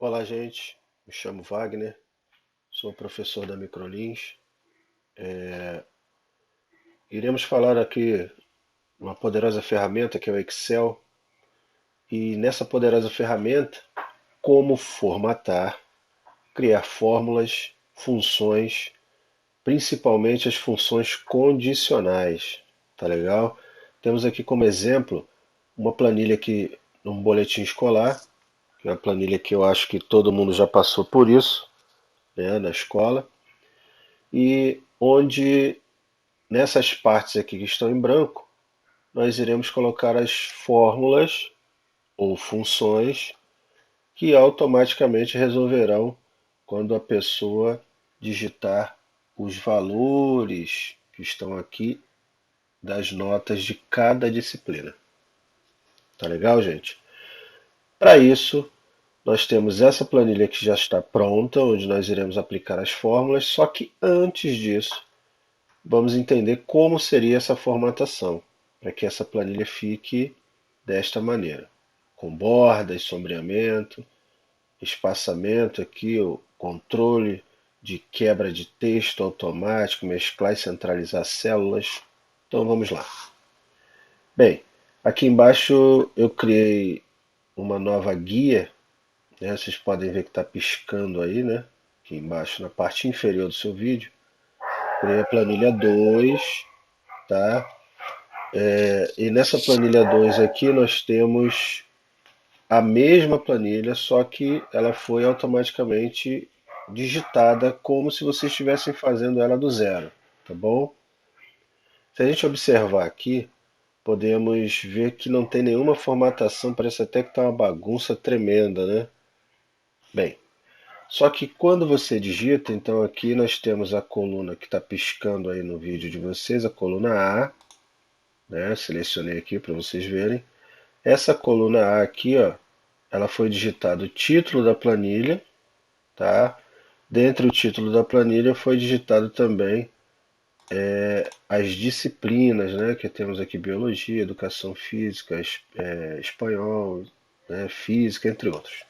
Olá, gente. Me chamo Wagner, sou professor da Microlins. Iremos falar aqui uma poderosa ferramenta que é o Excel e nessa poderosa ferramenta como formatar, criar fórmulas, funções, principalmente as funções condicionais. Tá legal? Temos aqui como exemplo uma planilha aqui, um boletim escolar, que é uma planilha que eu acho que todo mundo já passou por isso, né, na escola, e onde nessas partes aqui que estão em branco, nós iremos colocar as fórmulas ou funções que automaticamente resolverão quando a pessoa digitar os valores que estão aqui das notas de cada disciplina. Tá legal, gente? Para isso, nós temos essa planilha que já está pronta, onde nós iremos aplicar as fórmulas, só que antes disso, vamos entender como seria essa formatação, para que essa planilha fique desta maneira, com bordas, sombreamento, espaçamento aqui, o controle de quebra de texto automático, mesclar e centralizar células. Então vamos lá. Bem, aqui embaixo eu criei uma nova guia, né? Vocês podem ver que está piscando aí, né? Aqui embaixo na parte inferior do seu vídeo. Criei a planilha 2, tá? E nessa planilha 2 aqui nós temos a mesma planilha, só que ela foi automaticamente digitada como se vocês estivessem fazendo ela do zero, tá bom? Se a gente observar aqui, podemos ver que não tem nenhuma formatação, parece até que está uma bagunça tremenda, né? Bem, só que quando você digita, então aqui nós temos a coluna que está piscando aí no vídeo de vocês, a coluna A, né? Selecionei aqui para vocês verem. Essa coluna A aqui, ó, ela foi digitado o título da planilha, tá? Dentro do título da planilha foi digitado também as disciplinas, né? Que temos aqui biologia, educação física, espanhol, né? Física, entre outros.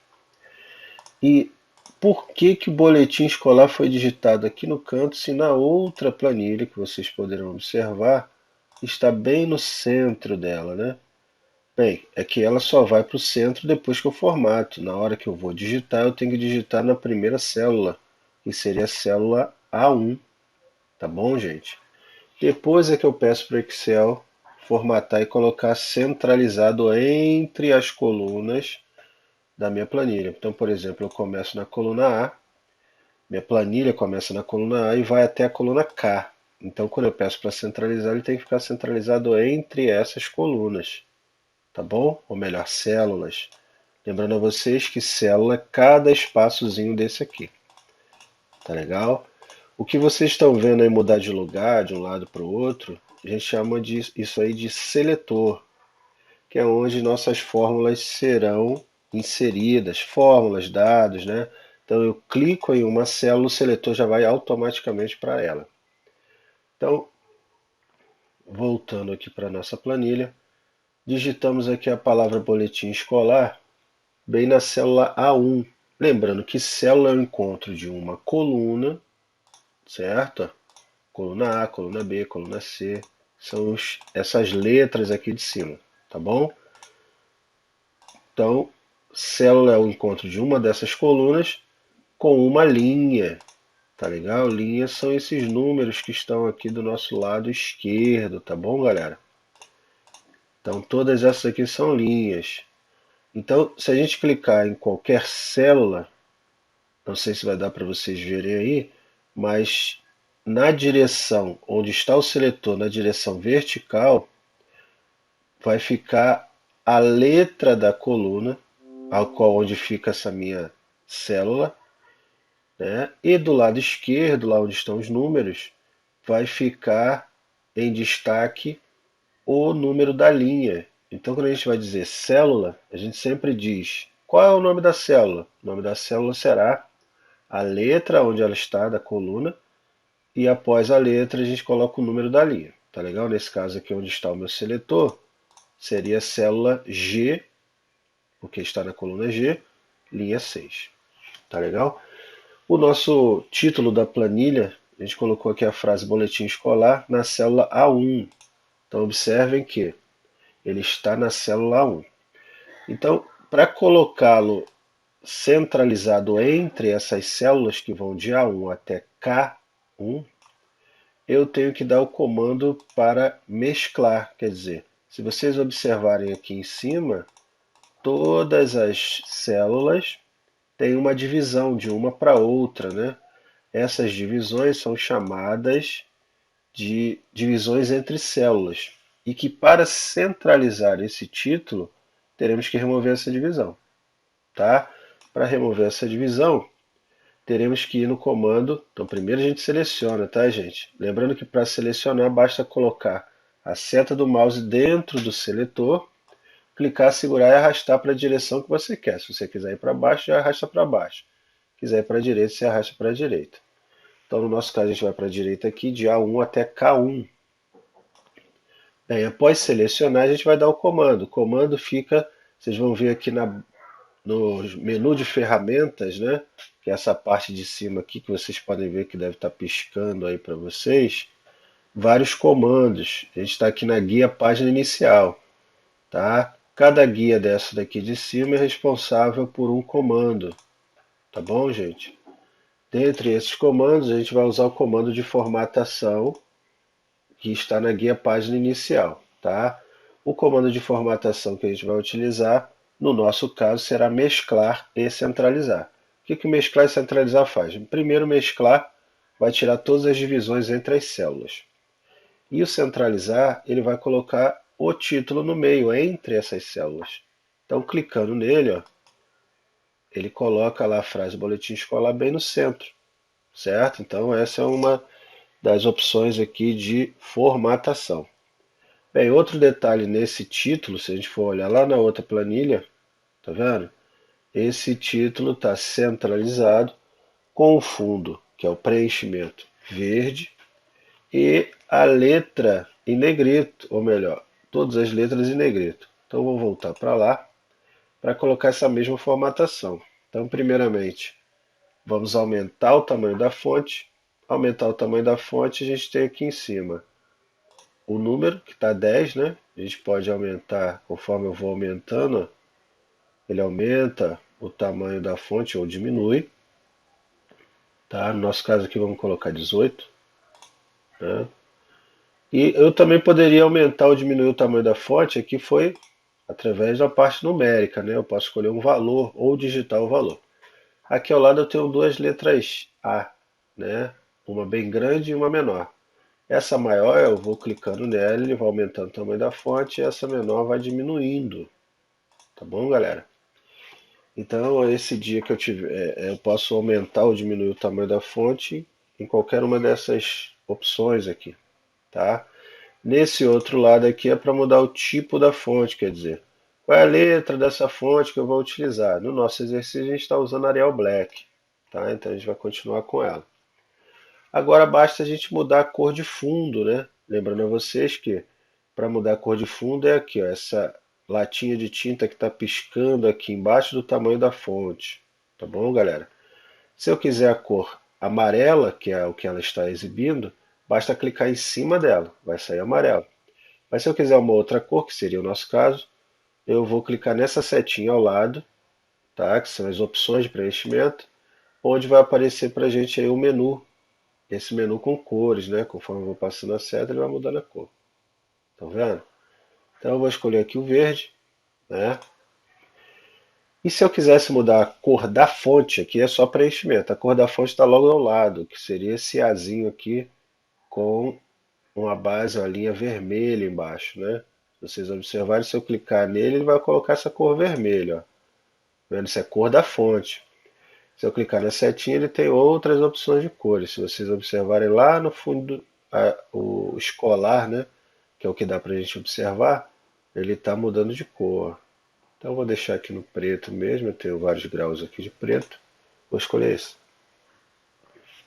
E por que que o boletim escolar foi digitado aqui no canto, se na outra planilha que vocês poderão observar está bem no centro dela, né? Bem, é que ela só vai para o centro depois que eu formato. Na hora que eu vou digitar, eu tenho que digitar na primeira célula, que seria a célula A1, tá bom, gente? Depois é que eu peço para o Excel formatar e colocar centralizado entre as colunas da minha planilha. Então, por exemplo, eu começo na coluna A, minha planilha começa na coluna A e vai até a coluna K. Então, quando eu peço para centralizar, ele tem que ficar centralizado entre essas colunas, tá bom? Ou melhor, células. Lembrando a vocês que célula é cada espaçozinho desse aqui. Tá legal? O que vocês estão vendo aí mudar de lugar, de um lado para o outro, a gente chama isso aí de seletor, que é onde nossas fórmulas serão inseridas, fórmulas, dados, né? Então eu clico em uma célula, o seletor já vai automaticamente para ela. Então, voltando aqui para a nossa planilha, digitamos aqui a palavra boletim escolar bem na célula A1. Lembrando que célula é o encontro de uma coluna, certo? Coluna A, coluna B, coluna C, são essas letras aqui de cima, tá bom? Então, célula é o encontro de uma dessas colunas com uma linha, tá legal? Linhas são esses números que estão aqui do nosso lado esquerdo, tá bom, galera? Então, todas essas aqui são linhas. Então, se a gente clicar em qualquer célula, não sei se vai dar para vocês verem aí, mas na direção onde está o seletor, na direção vertical, vai ficar a letra da coluna, ao qual onde fica essa minha célula, né? E do lado esquerdo, lá onde estão os números, vai ficar em destaque o número da linha. Então, quando a gente vai dizer célula, a gente sempre diz qual é o nome da célula. O nome da célula será a letra onde ela está da coluna e após a letra a gente coloca o número da linha. Tá legal? Nesse caso aqui onde está o meu seletor, seria a célula G, porque está na coluna G, linha 6. Tá legal? O nosso título da planilha, a gente colocou aqui a frase boletim escolar na célula A1. Então observem que ele está na célula A1. Então, para colocá-lo centralizado entre essas células que vão de A1 até K1, eu tenho que dar o comando para mesclar. Quer dizer, se vocês observarem aqui em cima, todas as células têm uma divisão de uma para outra, né? Essas divisões são chamadas de divisões entre células. E que para centralizar esse título, teremos que remover essa divisão. Tá? Para remover essa divisão, teremos que ir no comando. Então, primeiro a gente seleciona, tá, gente? Lembrando que para selecionar basta colocar a seta do mouse dentro do seletor, clicar, segurar e arrastar para a direção que você quer. Se você quiser ir para baixo, já arrasta para baixo. Se quiser ir para a direita, você arrasta para a direita. Então, no nosso caso, a gente vai para a direita aqui, de A1 até K1. Bem, após selecionar, a gente vai dar o comando. O comando fica, vocês vão ver aqui no menu de ferramentas, né? Que é essa parte de cima aqui que vocês podem ver que deve estar piscando aí para vocês. Vários comandos. A gente está aqui na guia página inicial, tá? Cada guia dessa daqui de cima é responsável por um comando, tá bom, gente? Dentre esses comandos, a gente vai usar o comando de formatação que está na guia página inicial, tá? O comando de formatação que a gente vai utilizar, no nosso caso, será mesclar e centralizar. O que mesclar e centralizar faz? Primeiro, mesclar vai tirar todas as divisões entre as células. E o centralizar, ele vai colocar o título no meio, entre essas células. Então, clicando nele, ó, ele coloca lá a frase boletim escolar bem no centro, certo? Então, essa é uma das opções aqui de formatação. Bem, outro detalhe nesse título, se a gente for olhar lá na outra planilha, tá vendo? Esse título está centralizado com o fundo, que é o preenchimento verde, e a letra em negrito, ou melhor, todas as letras em negrito. Então vou voltar para lá para colocar essa mesma formatação. Então, primeiramente, vamos aumentar o tamanho da fonte. Aumentar o tamanho da fonte, a gente tem aqui em cima o número, que está 10, né? A gente pode aumentar, conforme eu vou aumentando, ele aumenta o tamanho da fonte ou diminui. Tá? No nosso caso aqui vamos colocar 18. Né? E eu também poderia aumentar ou diminuir o tamanho da fonte, aqui foi através da parte numérica, né? Eu posso escolher um valor ou digitar o valor. Aqui ao lado eu tenho duas letras A, né? Uma bem grande e uma menor. Essa maior eu vou clicando nela, ele vai aumentando o tamanho da fonte e essa menor vai diminuindo. Tá bom, galera? Então, esse dia que eu tiver, eu posso aumentar ou diminuir o tamanho da fonte em qualquer uma dessas opções aqui, tá? Nesse outro lado aqui é para mudar o tipo da fonte, quer dizer, qual é a letra dessa fonte que eu vou utilizar. No nosso exercício a gente está usando Arial Black, tá? Então a gente vai continuar com ela. Agora basta a gente mudar a cor de fundo, né? Lembrando a vocês que para mudar a cor de fundo é aqui, ó, essa latinha de tinta que está piscando aqui embaixo do tamanho da fonte. Tá bom, galera? Se eu quiser a cor amarela, que é o que ela está exibindo, basta clicar em cima dela, vai sair amarelo. Mas se eu quiser uma outra cor, que seria o nosso caso, eu vou clicar nessa setinha ao lado, tá? Que são as opções de preenchimento, onde vai aparecer para a gente aí o menu. Esse menu com cores, né? Conforme eu vou passando a seta, ele vai mudando a cor. Estão vendo? Então eu vou escolher aqui o verde, né? E se eu quisesse mudar a cor da fonte, aqui é só preenchimento. A cor da fonte está logo ao lado, que seria esse azinho aqui com uma base, uma linha vermelha embaixo, né? Se vocês observarem, se eu clicar nele, ele vai colocar essa cor vermelha, ó. Vendo? Isso é a cor da fonte. Se eu clicar na setinha, ele tem outras opções de cores. Se vocês observarem lá no fundo, o escolar, né? Que é o que dá para a gente observar, ele está mudando de cor. Então eu vou deixar aqui no preto mesmo, eu tenho vários graus aqui de preto. Vou escolher esse,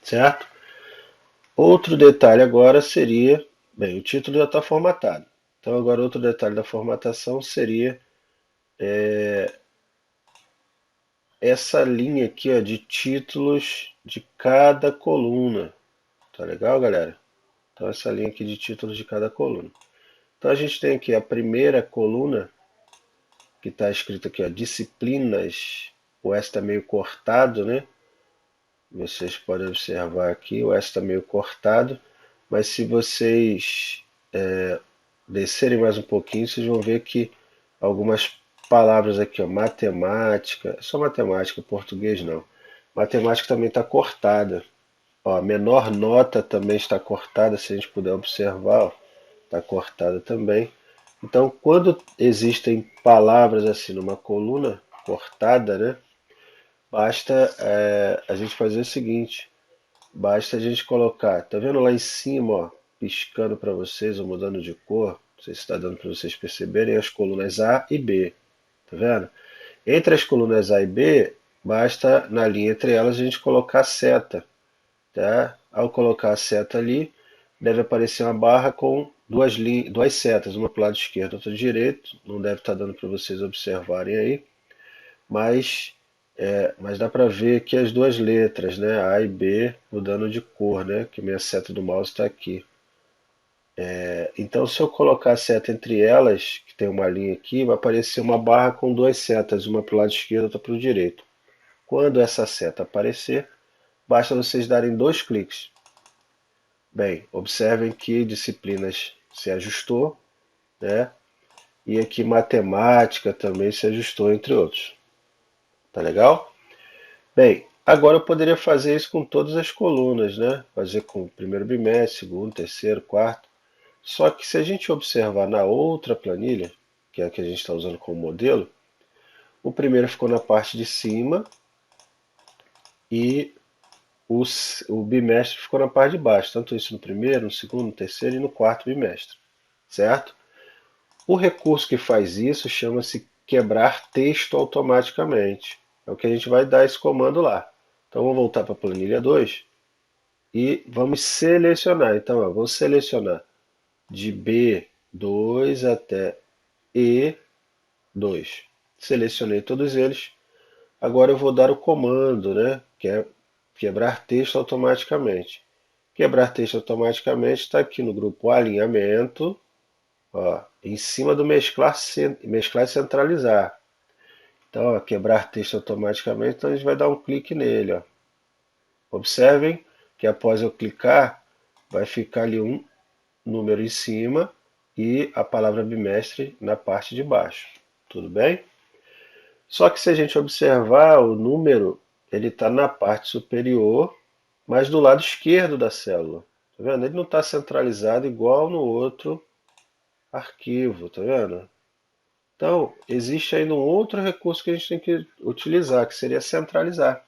certo? Outro detalhe agora seria, bem, o título já está formatado. Então agora outro detalhe da formatação seria essa linha aqui, ó, de títulos de cada coluna. Tá legal, galera? Então essa linha aqui de títulos de cada coluna. Então a gente tem aqui a primeira coluna, que está escrito aqui, ó, disciplinas. O S está meio cortado, né? Vocês podem observar aqui, o S está meio cortado, mas se vocês descerem mais um pouquinho, vocês vão ver que algumas palavras aqui, ó, matemática, só matemática, português não. Matemática também está cortada. Ó, a menor nota também está cortada, se a gente puder observar, está cortada também. Então, quando existem palavras assim numa coluna cortada, né, basta a gente fazer o seguinte: basta a gente colocar, tá vendo lá em cima, ó, piscando para vocês ou mudando de cor, não sei se está dando para vocês perceberem, as colunas A e B, tá vendo? Entre as colunas A e B, basta na linha entre elas a gente colocar seta, tá? Ao colocar a seta ali, deve aparecer uma barra com duas setas, uma para o lado esquerdo e outra direito. Não deve estar dando para vocês observarem aí, mas, mas dá para ver aqui as duas letras, né? A e B mudando de cor, né? Que minha seta do mouse está aqui. Então, se eu colocar a seta entre elas, que tem uma linha aqui, vai aparecer uma barra com duas setas, uma para o lado esquerdo e outra para o direito. Quando essa seta aparecer, basta vocês darem dois cliques. Bem, observem que disciplinas se ajustou, né? E aqui matemática também se ajustou, entre outros. Tá legal? Bem, agora eu poderia fazer isso com todas as colunas, né? Fazer com o primeiro bimestre, segundo, terceiro, quarto. Só que se a gente observar na outra planilha, que é a que a gente está usando como modelo, o primeiro ficou na parte de cima e o bimestre ficou na parte de baixo. Tanto isso no primeiro, no segundo, no terceiro e no quarto bimestre. Certo? O recurso que faz isso chama-se quebrar texto automaticamente. É o que a gente vai dar esse comando lá. Então vamos voltar para a planilha 2 e vamos selecionar. Então eu vou selecionar de B2 até E2. Selecionei todos eles. Agora eu vou dar o comando, né, que é quebrar texto automaticamente. Quebrar texto automaticamente está aqui no grupo alinhamento. Ó, em cima do mesclar e centralizar. Então, ó, quebrar texto automaticamente, então a gente vai dar um clique nele. Ó. Observem que após eu clicar, vai ficar ali um número em cima e a palavra bimestre na parte de baixo. Tudo bem? Só que se a gente observar, o número ele está na parte superior, mas do lado esquerdo da célula. Tá vendo? Ele não está centralizado igual no outro arquivo, tá vendo? Então, existe ainda um outro recurso que a gente tem que utilizar, que seria centralizar.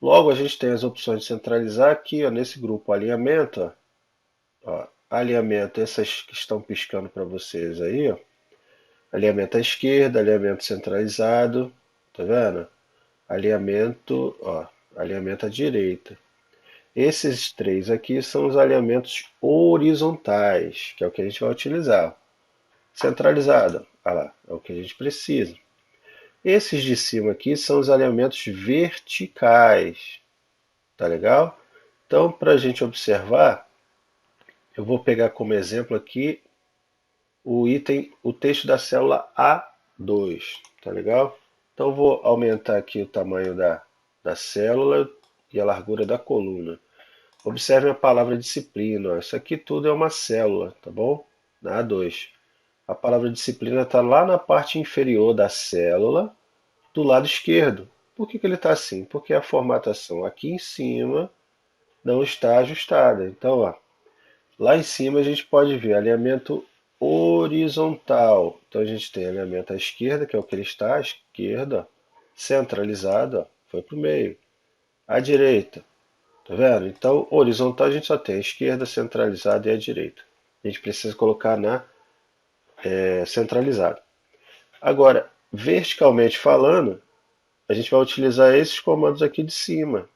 Logo, a gente tem as opções de centralizar aqui, ó, nesse grupo alinhamento. Ó, alinhamento, essas que estão piscando para vocês aí, ó. Alinhamento à esquerda, alinhamento centralizado, tá vendo? Alinhamento, ó, alinhamento à direita. Esses três aqui são os alinhamentos horizontais, que é o que a gente vai utilizar. Centralizado, ah lá, é o que a gente precisa. Esses de cima aqui são os alinhamentos verticais, tá legal? Então, para a gente observar, eu vou pegar como exemplo aqui o item, o texto da célula A2, tá legal? Então, eu vou aumentar aqui o tamanho da célula e a largura da coluna. Observe a palavra disciplina, ó. Isso aqui tudo é uma célula, tá bom? Na A2. A palavra disciplina está lá na parte inferior da célula, do lado esquerdo. Por que ele está assim? Porque a formatação aqui em cima não está ajustada. Então, ó, lá em cima a gente pode ver alinhamento horizontal. Então a gente tem alinhamento à esquerda, que é o que ele está, à esquerda, centralizado, ó, foi para o meio. À direita, tá vendo? Então, horizontal a gente só tem a esquerda, centralizada e a direita. A gente precisa colocar na centralizada. Agora, verticalmente falando, a gente vai utilizar esses comandos aqui de cima.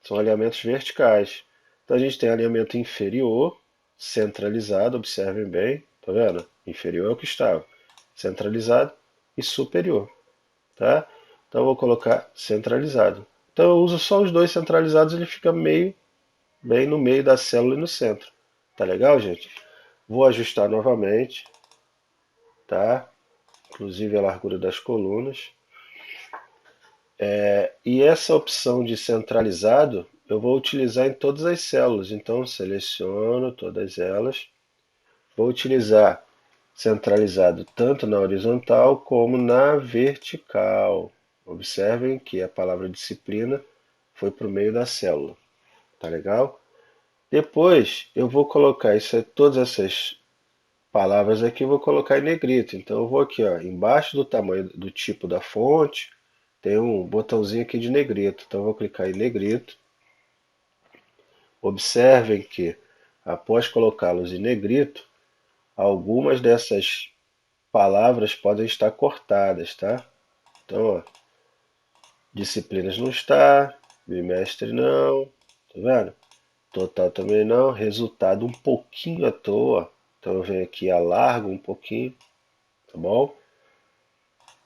São alinhamentos verticais. Então a gente tem alinhamento inferior, centralizado, observem bem, tá vendo? Inferior é o que estava, centralizado e superior, tá? Então eu vou colocar centralizado. Então eu uso só os dois centralizados, ele fica bem no meio da célula e no centro. Tá legal, gente? Vou ajustar novamente, tá? Inclusive a largura das colunas. E essa opção de centralizado eu vou utilizar em todas as células. Então seleciono todas elas. Vou utilizar centralizado tanto na horizontal como na vertical. Observem que a palavra disciplina foi para o meio da célula. Tá legal? Depois eu vou colocar todas essas palavras aqui, eu vou colocar em negrito. Então eu vou aqui, ó, embaixo do tamanho do tipo da fonte, tem um botãozinho aqui de negrito. Então eu vou clicar em negrito. Observem que após colocá-los em negrito, algumas dessas palavras podem estar cortadas, tá? Então, ó, disciplinas não está, bimestre não, tá vendo? Total também não, resultado um pouquinho à toa. Então eu venho aqui e alargo um pouquinho, tá bom?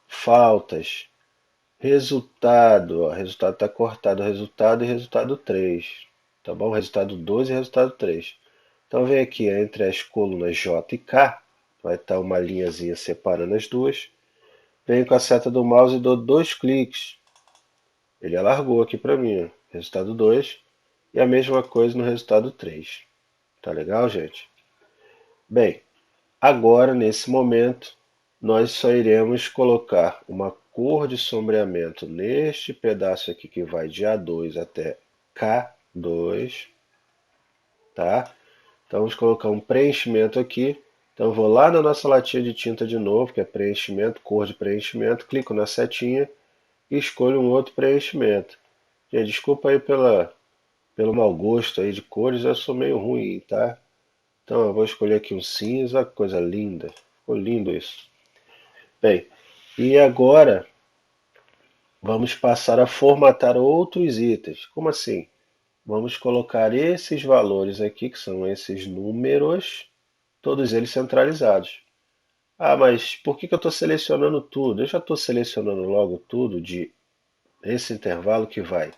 Faltas, resultado, ó, resultado está cortado, resultado e resultado 3, tá bom? Resultado 2 e resultado 3. Então vem aqui entre as colunas J e K, vai estar uma linhazinha separando as duas. Venho com a seta do mouse e dou dois cliques. Ele alargou aqui para mim, ó. Resultado 2 e a mesma coisa no resultado 3. Tá legal, gente? Bem, agora nesse momento nós só iremos colocar uma cor de sombreamento neste pedaço aqui que vai de A2 até K2, tá? Então vamos colocar um preenchimento aqui. Então eu vou lá na nossa latinha de tinta de novo, que é preenchimento, cor de preenchimento, clico na setinha e escolho um outro preenchimento. Gente, desculpa aí pelo mau gosto aí de cores, eu sou meio ruim, tá? Então eu vou escolher aqui um cinza, coisa linda. Ficou lindo isso. Bem, e agora vamos passar a formatar outros itens. Como assim? Vamos colocar esses valores aqui, que são esses números, todos eles centralizados. Ah, mas por que eu estou selecionando tudo? Eu já estou selecionando logo tudo de esse intervalo que vai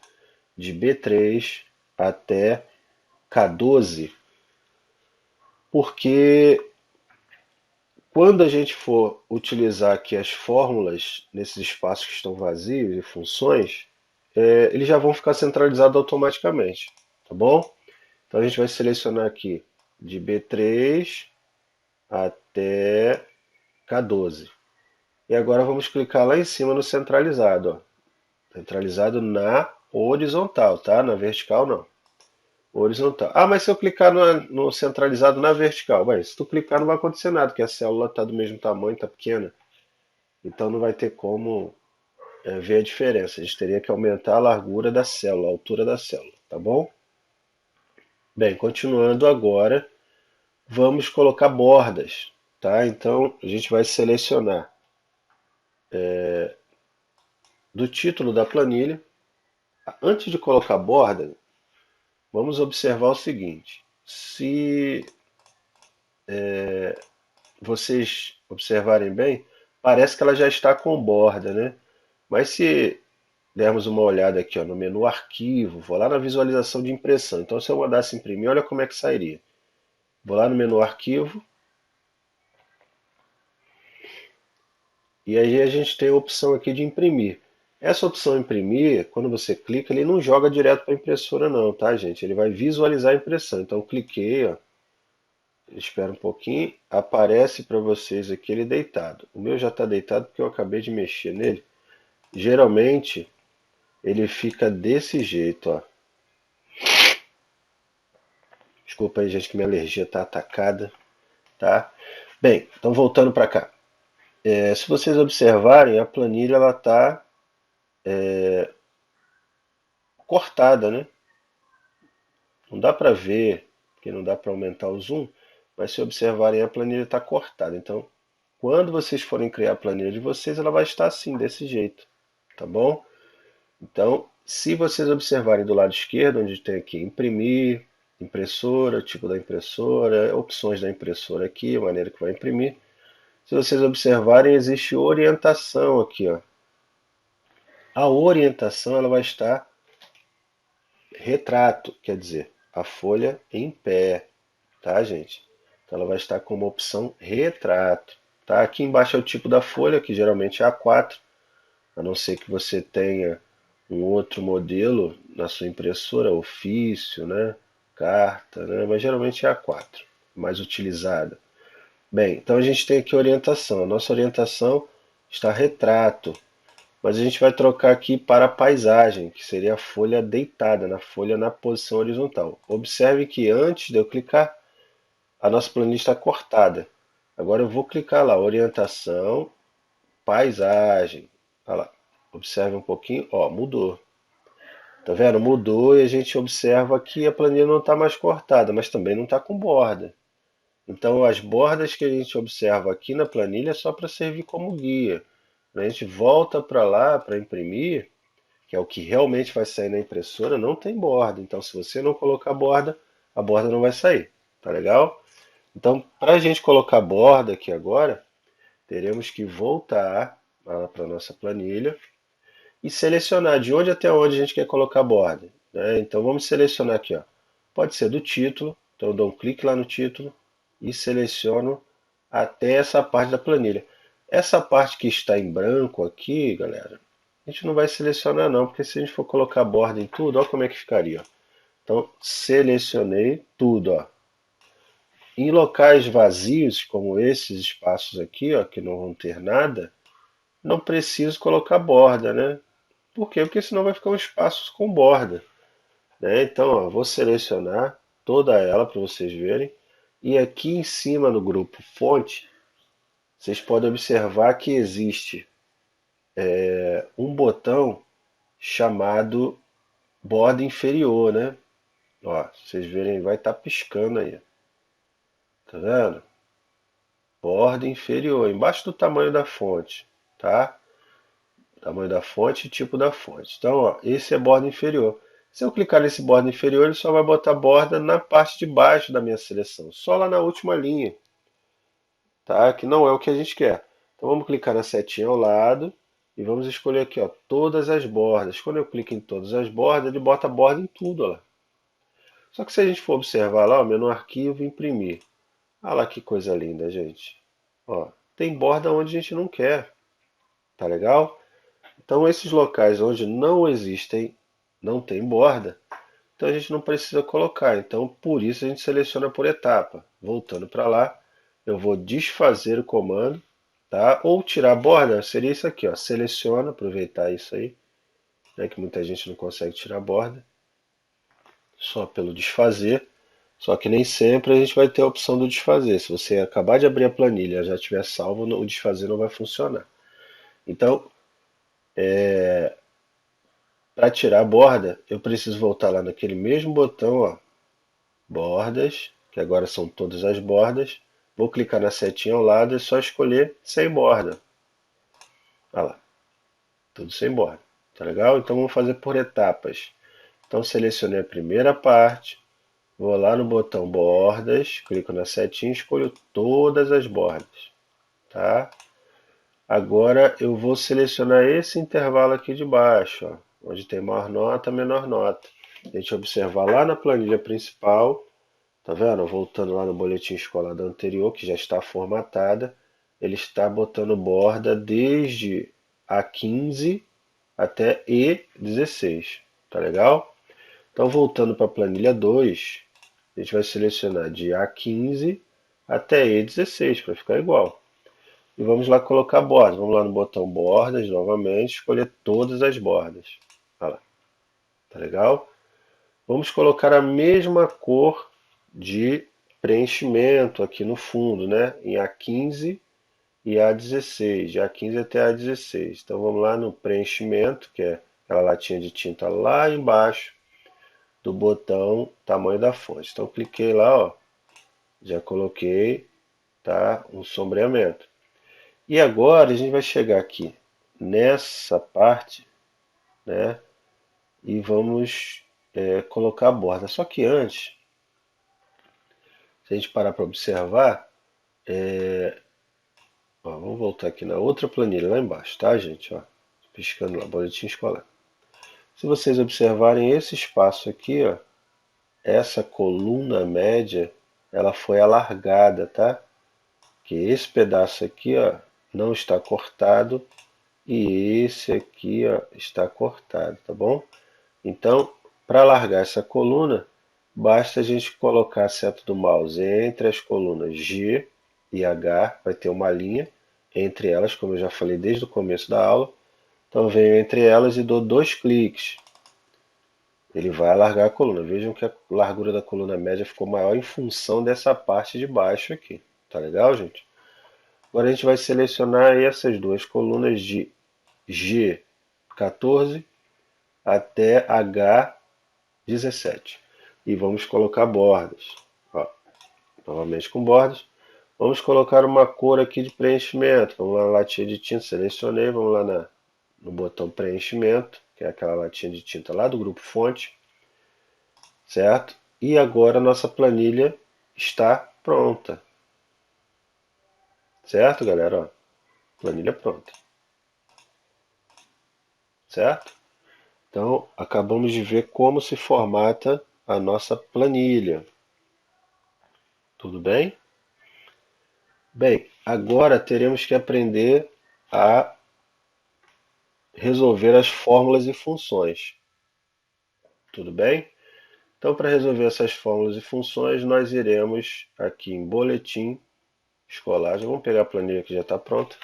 de B3 até K12, porque quando a gente for utilizar aqui as fórmulas nesses espaços que estão vazios e funções, eles já vão ficar centralizados automaticamente, tá bom? Então a gente vai selecionar aqui de B3 até K12. E agora vamos clicar lá em cima no centralizado, ó. Centralizado na horizontal, tá? Na vertical não. Horizontal. Ah, mas se eu clicar no centralizado na vertical, bem, se tu clicar não vai acontecer nada, porque a célula está do mesmo tamanho, está pequena. Então não vai ter como ver a diferença. A gente teria que aumentar a largura da célula, a altura da célula, tá bom? Bem, continuando agora, vamos colocar bordas, tá? Então a gente vai selecionar do título da planilha. Antes de colocar borda, vamos observar o seguinte: se vocês observarem bem, parece que ela já está com borda, né? Mas se dermos uma olhada aqui ó, no menu arquivo, vou lá na visualização de impressão. Então se eu mandasse imprimir, olha como é que sairia. Vou lá no menu arquivo e aí a gente tem a opção aqui de imprimir. Essa opção imprimir, quando você clica, ele não joga direto para a impressora não, tá gente? Ele vai visualizar a impressão. Então cliquei, ó, espera um pouquinho, aparece para vocês aqui ele deitado. O meu já está deitado porque eu acabei de mexer nele. Geralmente ele fica desse jeito, ó. Desculpa aí, gente, que minha alergia está atacada, tá? Bem, então voltando para cá. Se vocês observarem, a planilha ela está cortada, né? Não dá para ver, porque não dá para aumentar o zoom, mas se observarem, a planilha está cortada. Então, quando vocês forem criar a planilha de vocês, ela vai estar assim, desse jeito, tá bom? Então, se vocês observarem do lado esquerdo, onde tem aqui imprimir, impressora, tipo da impressora, opções da impressora aqui, a maneira que vai imprimir. Se vocês observarem, existe orientação aqui, ó. A orientação ela vai estar retrato, quer dizer, a folha em pé, tá, gente? Então ela vai estar como opção retrato, tá? Aqui embaixo é o tipo da folha, que geralmente é A4, a não ser que você tenha um outro modelo na sua impressora, ofício, né? Carta, né? Mas geralmente é A4, mais utilizada. Bem, então a gente tem aqui orientação. A nossa orientação está retrato, mas a gente vai trocar aqui para paisagem, que seria a folha deitada, na folha na posição horizontal. Observe que antes de eu clicar, a nossa planilha está cortada. Agora eu vou clicar lá, orientação, paisagem. Olha lá, observe um pouquinho, ó, mudou. Tá vendo? Mudou e a gente observa que a planilha não está mais cortada, mas também não está com borda. Então as bordas que a gente observa aqui na planilha é só para servir como guia. Quando a gente volta para lá para imprimir, que é o que realmente vai sair na impressora, não tem borda. Então se você não colocar borda, a borda não vai sair. Tá legal? Então para a gente colocar borda aqui agora, teremos que voltar para a nossa planilha e selecionar de onde até onde a gente quer colocar a borda, né? Então vamos selecionar aqui, ó. Pode ser do título, então eu dou um clique lá no título e seleciono até essa parte da planilha. Essa parte que está em branco aqui, galera, a gente não vai selecionar não, porque se a gente for colocar borda em tudo, olha como é que ficaria. Ó. Então selecionei tudo, ó. Em locais vazios, como esses espaços aqui, ó, que não vão ter nada, não preciso colocar borda, né? Por quê? Porque senão vai ficar um espaço com borda, né? Então, ó, vou selecionar toda ela para vocês verem. E aqui em cima no grupo fonte, vocês podem observar que existe um botão chamado borda inferior, né? Ó, vocês verem, vai estar piscando aí. Tá vendo? Borda inferior, embaixo do tamanho da fonte, tá? Tamanho da fonte e tipo da fonte. Então, ó, esse é borda inferior. Se eu clicar nesse borda inferior, ele só vai botar borda na parte de baixo da minha seleção, só lá na última linha, tá? Que não é o que a gente quer. Então vamos clicar na setinha ao lado e vamos escolher aqui, ó, todas as bordas. Quando eu clico em todas as bordas, ele bota borda em tudo, ó lá. Só que se a gente for observar lá, ó, menu arquivo, imprimir. Olha lá que coisa linda, gente. Ó, tem borda onde a gente não quer, tá legal? Então, esses locais onde não existem, não tem borda, então a gente não precisa colocar. Então, por isso a gente seleciona por etapa. Voltando para lá, eu vou desfazer o comando, tá? Ou tirar a borda, seria isso aqui, ó. Seleciona, aproveitar isso aí, né, que muita gente não consegue tirar a borda, só pelo desfazer. Só que nem sempre a gente vai ter a opção do desfazer. Se você acabar de abrir a planilha e já tiver salvo, o desfazer não vai funcionar. Então, para tirar a borda, eu preciso voltar lá naquele mesmo botão, ó, bordas, que agora são todas as bordas. Vou clicar na setinha ao lado e só escolher sem borda. Olha lá, tudo sem borda. Tá legal? Então vamos fazer por etapas. Então selecionei a primeira parte, vou lá no botão bordas, clico na setinha e escolho todas as bordas. Tá? Agora eu vou selecionar esse intervalo aqui de baixo, ó, onde tem maior nota, menor nota. A gente observar lá na planilha principal, tá vendo? Voltando lá no boletim escolar da anterior, que já está formatada, ele está botando borda desde A15 até E16, tá legal? Então voltando para a planilha 2, a gente vai selecionar de A15 até E16 para ficar igual. E vamos lá colocar bordas. Vamos lá no botão bordas novamente, escolher todas as bordas. Olha lá, tá legal? Vamos colocar a mesma cor de preenchimento aqui no fundo, né? Em A15 e A16, de A15 até A16. Então vamos lá no preenchimento, que é aquela latinha de tinta lá embaixo do botão tamanho da fonte. Então cliquei lá, ó, já coloquei, tá? Um sombreamento. E agora a gente vai chegar aqui nessa parte, né? E vamos colocar a borda. Só que antes, se a gente parar para observar, ó, vamos voltar aqui na outra planilha lá embaixo, tá, gente? Ó, piscando lá, boletim escolar. Se vocês observarem esse espaço aqui, ó, essa coluna média, ela foi alargada, tá? Que esse pedaço aqui, ó, não está cortado e esse aqui, ó, está cortado, tá bom? Então, para alargar essa coluna, basta a gente colocar a seta do mouse entre as colunas G e H, vai ter uma linha entre elas, como eu já falei desde o começo da aula. Então, eu venho entre elas e dou 2 cliques. Ele vai alargar a coluna. Vejam que a largura da coluna média ficou maior em função dessa parte de baixo aqui. Tá legal, gente? Agora a gente vai selecionar essas duas colunas de G14 até H17. E vamos colocar bordas. Ó, novamente com bordas. Vamos colocar uma cor aqui de preenchimento. Vamos lá na latinha de tinta, selecionei. Vamos lá no botão preenchimento, que é aquela latinha de tinta lá do grupo fonte. Certo? E agora a nossa planilha está pronta. Certo, galera? Ó, planilha pronta. Certo? Então, acabamos de ver como se formata a nossa planilha. Tudo bem? Bem, agora teremos que aprender a resolver as fórmulas e funções. Tudo bem? Então, para resolver essas fórmulas e funções, nós iremos aqui em boletim escolar. Já vamos pegar a planilha que já está pronta,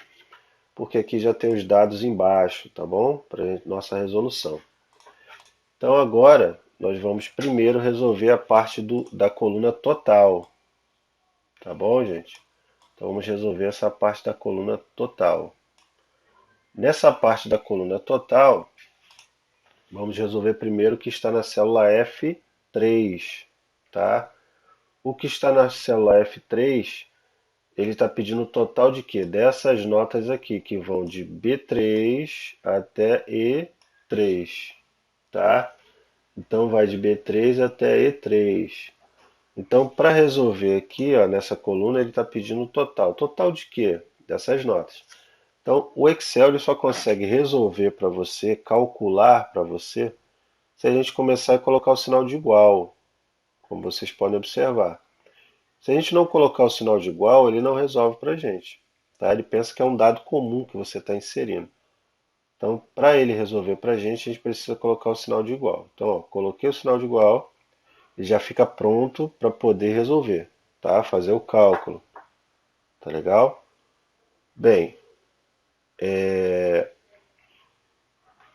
porque aqui já tem os dados embaixo, tá bom? Para nossa resolução. Então, agora nós vamos primeiro resolver a parte da coluna total. Tá bom, gente? Então, vamos resolver essa parte da coluna total. Nessa parte da coluna total, vamos resolver primeiro o que está na célula F3, tá? O que está na célula F3, ele está pedindo o total de quê? Dessas notas aqui, que vão de B3 até E3, tá? Então vai de B3 até E3. Então, para resolver aqui, ó, nessa coluna, ele está pedindo o total. Total de quê? Dessas notas. Então, o Excel ele só consegue resolver para você, calcular para você, se a gente começar a colocar o sinal de igual, como vocês podem observar. Se a gente não colocar o sinal de igual, ele não resolve para a gente. Tá? Ele pensa que é um dado comum que você está inserindo. Então, para ele resolver para a gente precisa colocar o sinal de igual. Então, ó, coloquei o sinal de igual, ele já fica pronto para poder resolver, tá? Fazer o cálculo. Tá legal? Bem,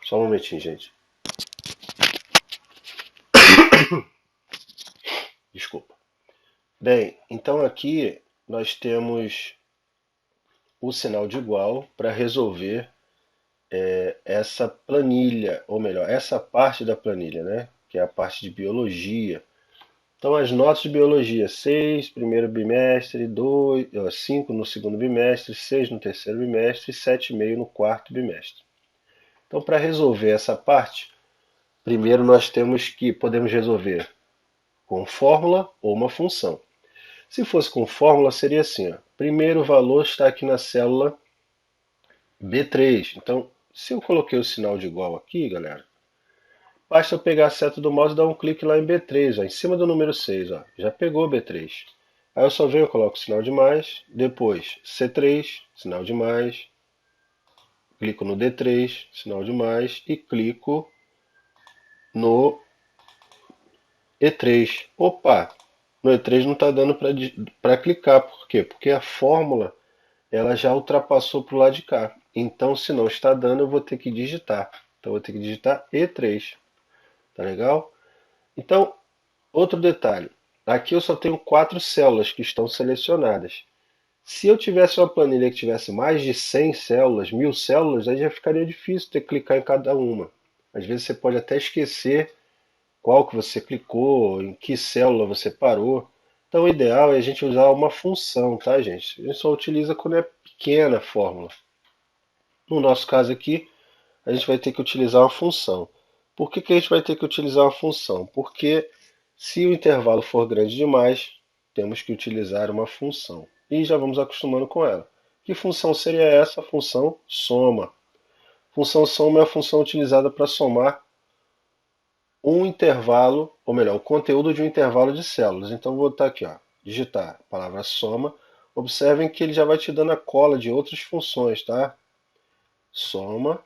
só um momentinho, gente. Desculpa. Bem, então aqui nós temos o sinal de igual para resolver essa planilha, ou melhor, essa parte da planilha, né? Que é a parte de biologia. Então as notas de biologia, 6 primeiro bimestre, 5 no segundo bimestre, 6 no terceiro bimestre e 7,5 no quarto bimestre. Então para resolver essa parte, primeiro nós podemos resolver com fórmula ou uma função. Se fosse com fórmula, seria assim, ó. Primeiro valor está aqui na célula B3. Então, se eu coloquei o sinal de igual aqui, galera, basta eu pegar a seta do mouse e dar um clique lá em B3, ó, em cima do número 6. Ó, já pegou B3. Aí eu só venho e coloco o sinal de mais, depois C3, sinal de mais, clico no D3, sinal de mais, e clico no E3. Opa! No E3 não está dando para clicar. Por quê? Porque a fórmula ela já ultrapassou para o lado de cá. Então, se não está dando, eu vou ter que digitar. Então, eu vou ter que digitar E3. Tá legal? Então, outro detalhe. Aqui eu só tenho 4 células que estão selecionadas. Se eu tivesse uma planilha que tivesse mais de 100 células, 1000 células, aí já ficaria difícil ter que clicar em cada uma. Às vezes você pode até esquecer qual que você clicou, em que célula você parou. Então o ideal é a gente usar uma função, tá, gente? A gente só utiliza quando é pequena a fórmula. No nosso caso aqui, a gente vai ter que utilizar uma função. Por que a gente vai ter que utilizar uma função? Porque se o intervalo for grande demais, temos que utilizar uma função. E já vamos acostumando com ela. Que função seria essa? A função soma. Função soma é a função utilizada para somar um intervalo, ou melhor, o conteúdo de um intervalo de células. Então vou botar aqui, ó, digitar a palavra soma. Observem que ele já vai te dando a cola de outras funções, tá? Soma,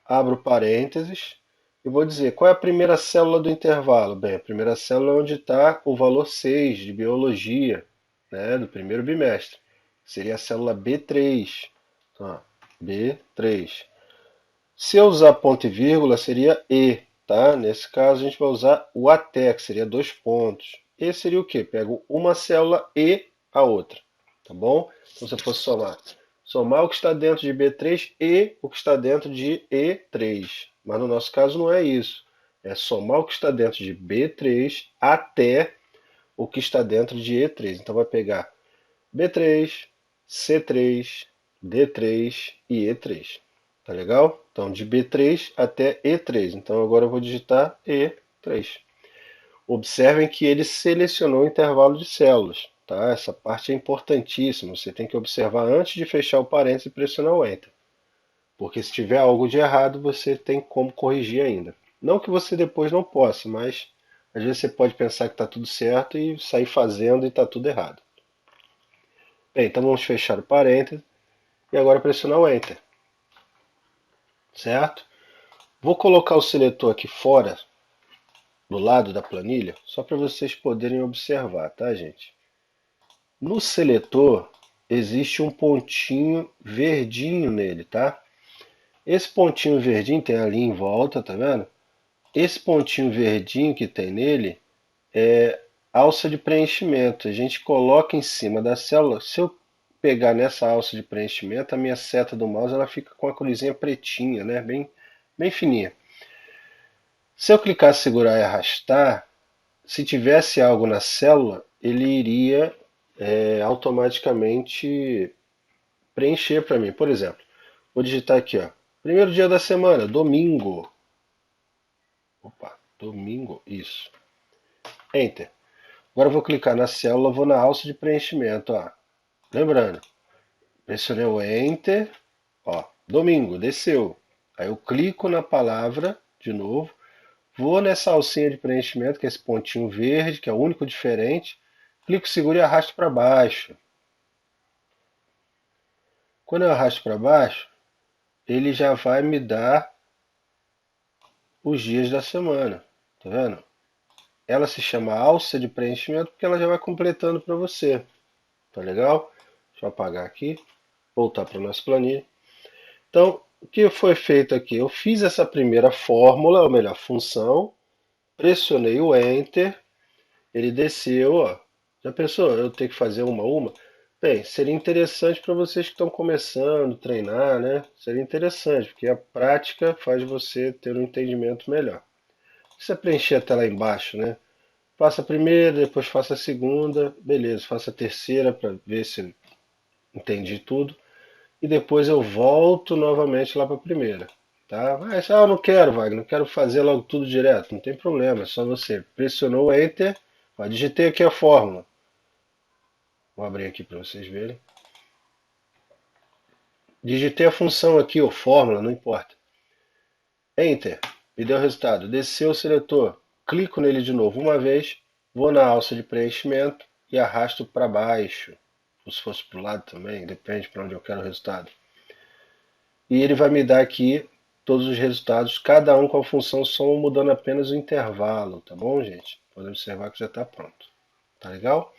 abro parênteses e vou dizer qual é a primeira célula do intervalo. Bem, a primeira célula é onde está o valor 6 de biologia, né, do primeiro bimestre. Seria a célula B3. Então, ó, B3. Se eu usar ponto e vírgula, seria E, tá? Nesse caso, a gente vai usar o até, que seria dois pontos. E seria o quê? Pego uma célula e a outra, tá bom? Então, se eu fosse somar, somar o que está dentro de B3 e o que está dentro de E3. Mas no nosso caso não é isso. É somar o que está dentro de B3 até o que está dentro de E3. Então vai pegar B3, C3, D3 e E3. Tá legal? Então de B3 até E3. Então agora eu vou digitar E3. Observem que ele selecionou o intervalo de células. Tá? Essa parte é importantíssima. Você tem que observar antes de fechar o parênteses e pressionar o Enter. Porque se tiver algo de errado, você tem como corrigir ainda. Não que você depois não possa, mas às vezes você pode pensar que está tudo certo e sair fazendo e está tudo errado. Bem, então vamos fechar o parênteses e agora pressionar o Enter. Certo? Vou colocar o seletor aqui fora, do lado da planilha, só para vocês poderem observar, tá, gente? No seletor existe um pontinho verdinho nele, tá? Esse pontinho verdinho tem ali em volta, tá vendo? Esse pontinho verdinho que tem nele é alça de preenchimento. A gente coloca em cima da célula. Se eu pegar nessa alça de preenchimento, a minha seta do mouse ela fica com a cruzinha pretinha, né? Bem fininha. Se eu clicar, segurar e arrastar, se tivesse algo na célula, ele iria automaticamente preencher para mim. Por exemplo, vou digitar aqui, ó, primeiro dia da semana, domingo. Opa, domingo, isso. Enter. Agora eu vou clicar na célula, vou na alça de preenchimento, ó. Lembrando, pressionei o Enter, ó, domingo, desceu. Aí eu clico na palavra de novo, vou nessa alcinha de preenchimento, que é esse pontinho verde, que é o único diferente, clico, seguro e arrasto para baixo. Quando eu arrasto para baixo, ele já vai me dar os dias da semana, tá vendo? Ela se chama alça de preenchimento porque ela já vai completando para você, tá legal? Deixa eu apagar aqui, voltar para a nossa planilha. Então, o que foi feito aqui? Eu fiz essa primeira fórmula, ou melhor, função, pressionei o Enter, ele desceu, ó. Já pensou eu ter que fazer uma a uma? Bem, seria interessante para vocês que estão começando a treinar, né? Seria interessante, porque a prática faz você ter um entendimento melhor. Você preencher até lá embaixo, né? Faça a primeira, depois faça a segunda, beleza, faça a terceira para ver se entendi tudo. E depois eu volto novamente lá para a primeira. Tá? Mas eu não quero, Wagner, não quero fazer logo tudo direto. Não tem problema, é só você pressionou o Enter, ó, digitei aqui a fórmula. Vou abrir aqui para vocês verem. Digitei a função aqui, ou fórmula, não importa. Enter, me deu o resultado. Desceu o seletor, clico nele de novo uma vez, vou na alça de preenchimento e arrasto para baixo. Ou se fosse para o lado também, depende para onde eu quero o resultado. E ele vai me dar aqui todos os resultados, cada um com a função som, mudando apenas o intervalo, tá bom, gente? Pode observar que já está pronto. Tá legal?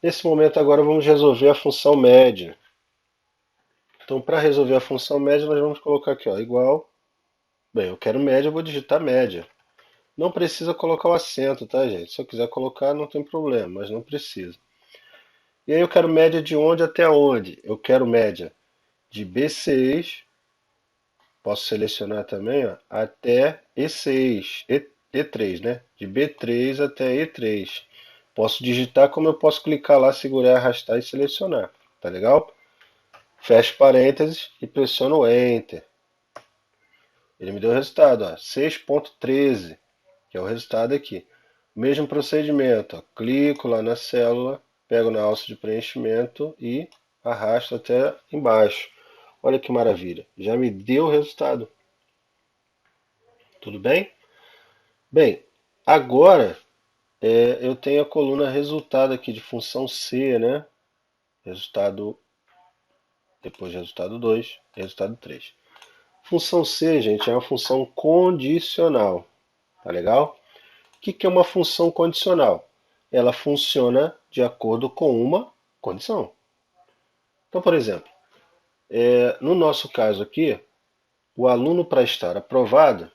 Nesse momento agora vamos resolver a função média. Então, para resolver a função média, nós vamos colocar aqui, ó, igual. Bem, eu quero média, eu vou digitar média. Não precisa colocar o acento, tá, gente? Se eu quiser colocar, não tem problema, mas não precisa. E aí eu quero média de onde até onde? Eu quero média de B6, posso selecionar também, ó, até E6, E3, né? De B3 até E3. Posso digitar como eu posso clicar lá, segurar, arrastar e selecionar. Tá legal? Fecho parênteses e pressiono Enter. Ele me deu o resultado, ó, 6.13, que é o resultado aqui. Mesmo procedimento, ó, clico lá na célula, pego na alça de preenchimento e arrasto até embaixo. Olha que maravilha, já me deu o resultado. Tudo bem? Bem, agora eu tenho a coluna resultado aqui de função C, né? Resultado, depois de resultado 2, resultado 3. Função C, gente, é uma função condicional. Tá legal? O que é uma função condicional? Ela funciona de acordo com uma condição. Então, por exemplo, no nosso caso aqui, o aluno para estar aprovado,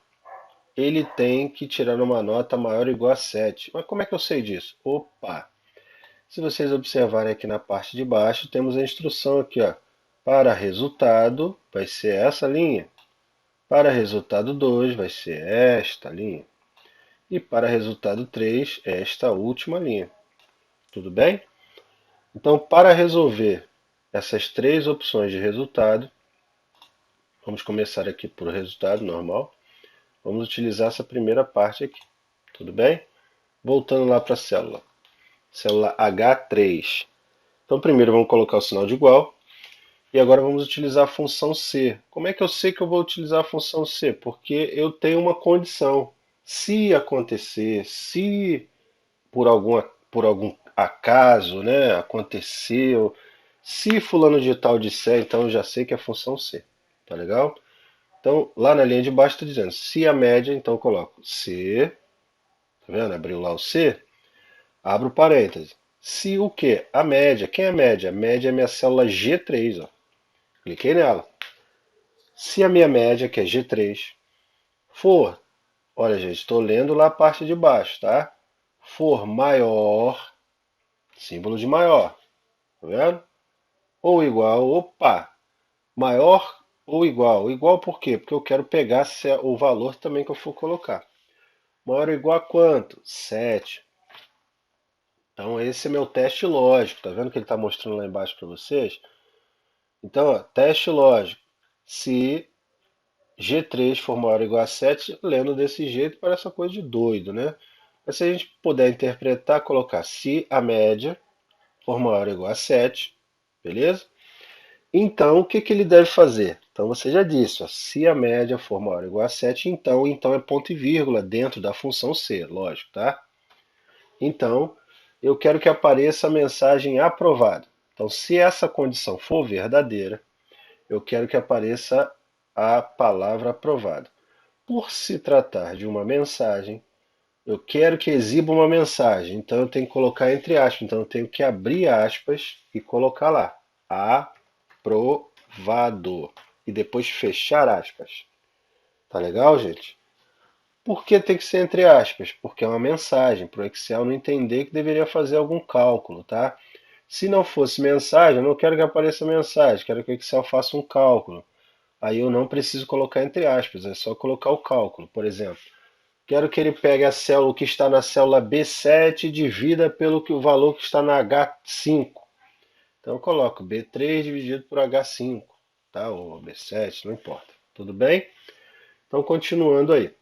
ele tem que tirar uma nota maior ou igual a 7. Mas como é que eu sei disso? Opa! Se vocês observarem aqui na parte de baixo, temos a instrução aqui, ó. Para resultado, vai ser essa linha. Para resultado 2, vai ser esta linha. E para resultado 3, esta última linha. Tudo bem? Então, para resolver essas três opções de resultado, vamos começar aqui por resultado normal. Vamos utilizar essa primeira parte aqui. Tudo bem? Voltando lá para a célula. Célula H3. Então, primeiro vamos colocar o sinal de igual. E agora vamos utilizar a função C. Como é que eu sei que eu vou utilizar a função C? Porque eu tenho uma condição. Se acontecer, se por algum acaso, né, aconteceu, se fulano de tal disser, então eu já sei que é a função C. Tá legal? Então, lá na linha de baixo está dizendo, se a média, então eu coloco C, tá vendo? Abriu lá o C, abro parênteses. Se o quê? A média. Quem é a média? A média é minha célula G3, ó. Cliquei nela. Se a minha média, que é G3, for, olha gente, estou lendo lá a parte de baixo, tá? For maior, símbolo de maior, tá vendo? Ou igual, opa, maior ou igual. Igual por quê? Porque eu quero pegar o valor também que eu for colocar. Maior ou igual a quanto? 7. Então esse é meu teste lógico, tá vendo que ele está mostrando lá embaixo para vocês? Então, ó, teste lógico. Se G3 for maior ou igual a 7, lendo desse jeito parece uma coisa de doido, né? Mas se a gente puder interpretar, colocar se a média for maior ou igual a 7, beleza? Então, o que que ele deve fazer? Então, você já disse, ó, se a média for maior ou igual a 7, então é ponto e vírgula dentro da função C, lógico, tá? Então, eu quero que apareça a mensagem aprovado. Então, se essa condição for verdadeira, eu quero que apareça a palavra aprovado. Por se tratar de uma mensagem, eu quero que exiba uma mensagem, então eu tenho que colocar entre aspas, então eu tenho que abrir aspas e colocar lá, aprovado, e depois fechar aspas. Tá legal, gente? Por que tem que ser entre aspas? Porque é uma mensagem, para o Excel não entender que deveria fazer algum cálculo, tá? Se não fosse mensagem, eu não quero que apareça mensagem, quero que o Excel faça um cálculo. Aí eu não preciso colocar entre aspas, é só colocar o cálculo. Por exemplo, quero que ele pegue a célula que está na célula B7 e divida pelo que o valor que está na H5. Então eu coloco B3 dividido por H5, tá? Ou B7, não importa. Tudo bem? Então continuando aí.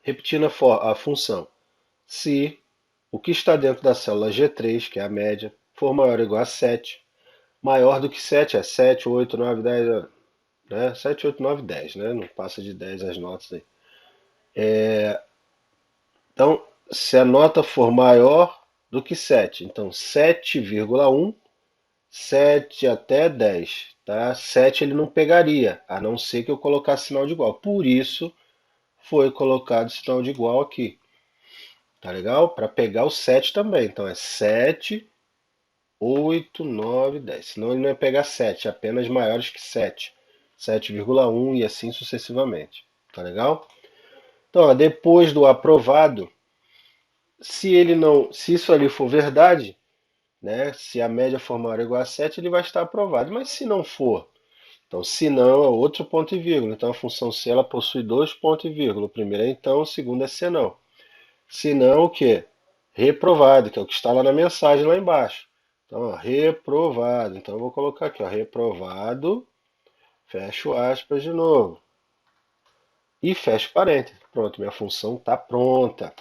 Repetindo a função. Se o que está dentro da célula G3, que é a média, for maior ou igual a 7, maior do que 7 é 7, 8, 9, 10, né? 7, 8, 9, 10, né? Não passa de 10 as notas aí. Então, se a nota for maior do que 7, então 7,1, 7 até 10, tá? 7 ele não pegaria, a não ser que eu colocasse sinal de igual. Por isso foi colocado sinal de igual aqui. Tá legal? Para pegar o 7 também. Então é 7, 8, 9, 10. Senão ele não ia pegar 7, apenas maiores que 7. 7,1 e assim sucessivamente. Tá legal? Então, ó, depois do aprovado, se isso ali for verdade, né, se a média for maior ou igual a 7, ele vai estar aprovado. Mas se não for, então se não é outro ponto e vírgula. Então a função se ela possui dois pontos e vírgula. O primeiro é então, o segundo é se não. Se não, o quê? Reprovado, que é o que está lá na mensagem lá embaixo. Então, ó, reprovado. Então eu vou colocar aqui, ó, reprovado, fecho aspas de novo. E fecho parênteses. Pronto, minha função está pronta.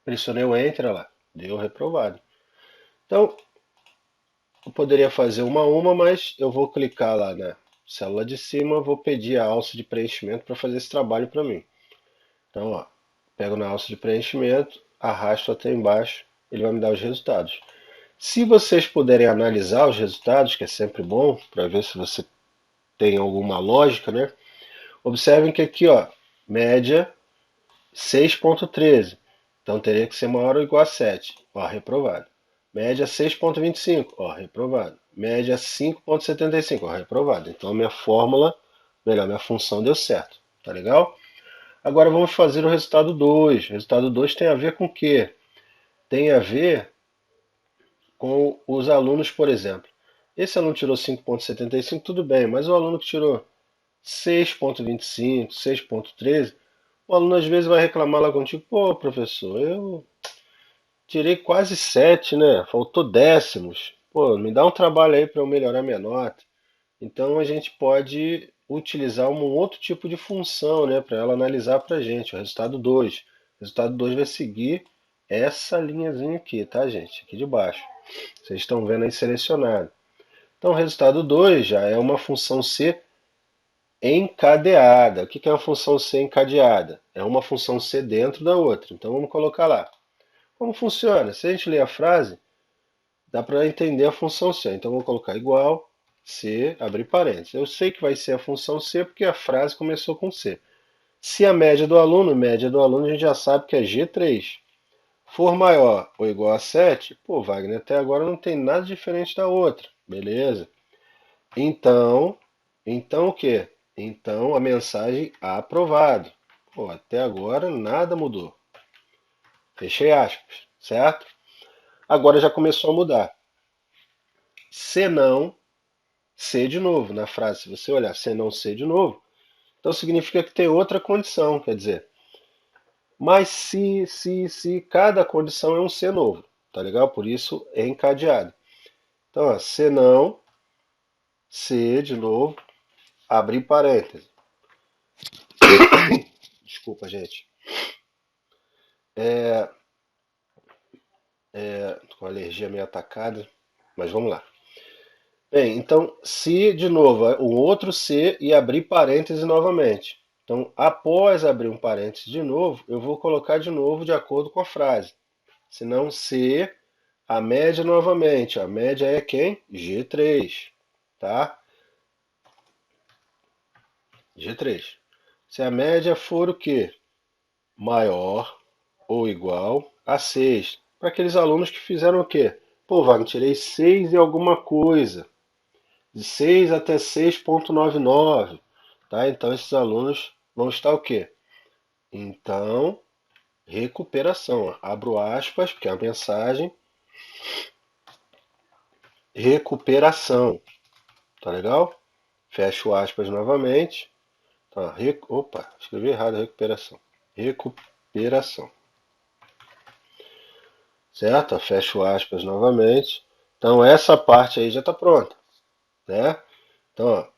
Pressionei o Enter, olha lá, deu reprovado. Então, eu poderia fazer uma a uma, mas eu vou clicar lá na célula de cima, vou pedir a alça de preenchimento para fazer esse trabalho para mim. Então, ó, pego na alça de preenchimento, arrasto até embaixo, ele vai me dar os resultados. Se vocês puderem analisar os resultados, que é sempre bom, para ver se você tem alguma lógica, né? Observem que aqui, ó, média 6,13. Então teria que ser maior ou igual a 7. Ó, reprovado. Média 6,25. Ó, reprovado. Média 5,75. Ó, reprovado. Então minha fórmula, melhor, minha função deu certo. Tá legal? Agora vamos fazer o resultado 2. O resultado 2 tem a ver com o quê? Tem a ver com os alunos, por exemplo. Esse aluno tirou 5,75, tudo bem, mas o aluno que tirou 6,25, 6,13, o aluno às vezes vai reclamar lá contigo, pô, professor, eu tirei quase 7, né? Faltou décimos. Pô, me dá um trabalho aí para eu melhorar minha nota. Então a gente pode utilizar um outro tipo de função, né, para ela analisar para a gente, o resultado 2. O resultado 2 vai seguir essa linhazinha aqui, tá, gente? Aqui de baixo. Vocês estão vendo aí selecionado. Então o resultado 2 já é uma função C encadeada. O que é uma função C encadeada? É uma função C dentro da outra. Então vamos colocar lá. Como funciona? Se a gente ler a frase, dá para entender a função C. Então vou colocar igual C, abrir parênteses. Eu sei que vai ser a função C porque a frase começou com C. Se a média do aluno a gente já sabe que é G3. For maior ou igual a 7, pô, Wagner, até agora não tem nada diferente da outra. Beleza? Então, então o quê? Então a mensagem aprovado. Pô, até agora nada mudou. Fechei aspas, certo? Agora já começou a mudar. Se não, se de novo. Na frase, se você olhar se não se de novo, então significa que tem outra condição, quer dizer. Mas se, cada condição é um se novo, tá legal? Por isso é encadeado. Então, ó, se não, se de novo, abrir parênteses. Desculpa, gente. Com a alergia meio atacada, mas vamos lá. Bem, então, se de novo, um outro se e abrir parênteses novamente. Então, após abrir um parênteses de novo, eu vou colocar de novo de acordo com a frase. Se não, se a média novamente. A média é quem? G3, tá? G3. Se a média for o quê? Maior ou igual a 6. Para aqueles alunos que fizeram o quê? Pô, Wagner, tirei 6 e alguma coisa. De 6 até 6,99. Tá? Então esses alunos vão estar o quê? Então, recuperação. Abro aspas, porque é a mensagem. Recuperação. Tá legal? Fecho aspas novamente. Tá, opa, escrevi errado, recuperação. Recuperação. Certo? Fecho aspas novamente. Então essa parte aí já está pronta, né? Então, ó,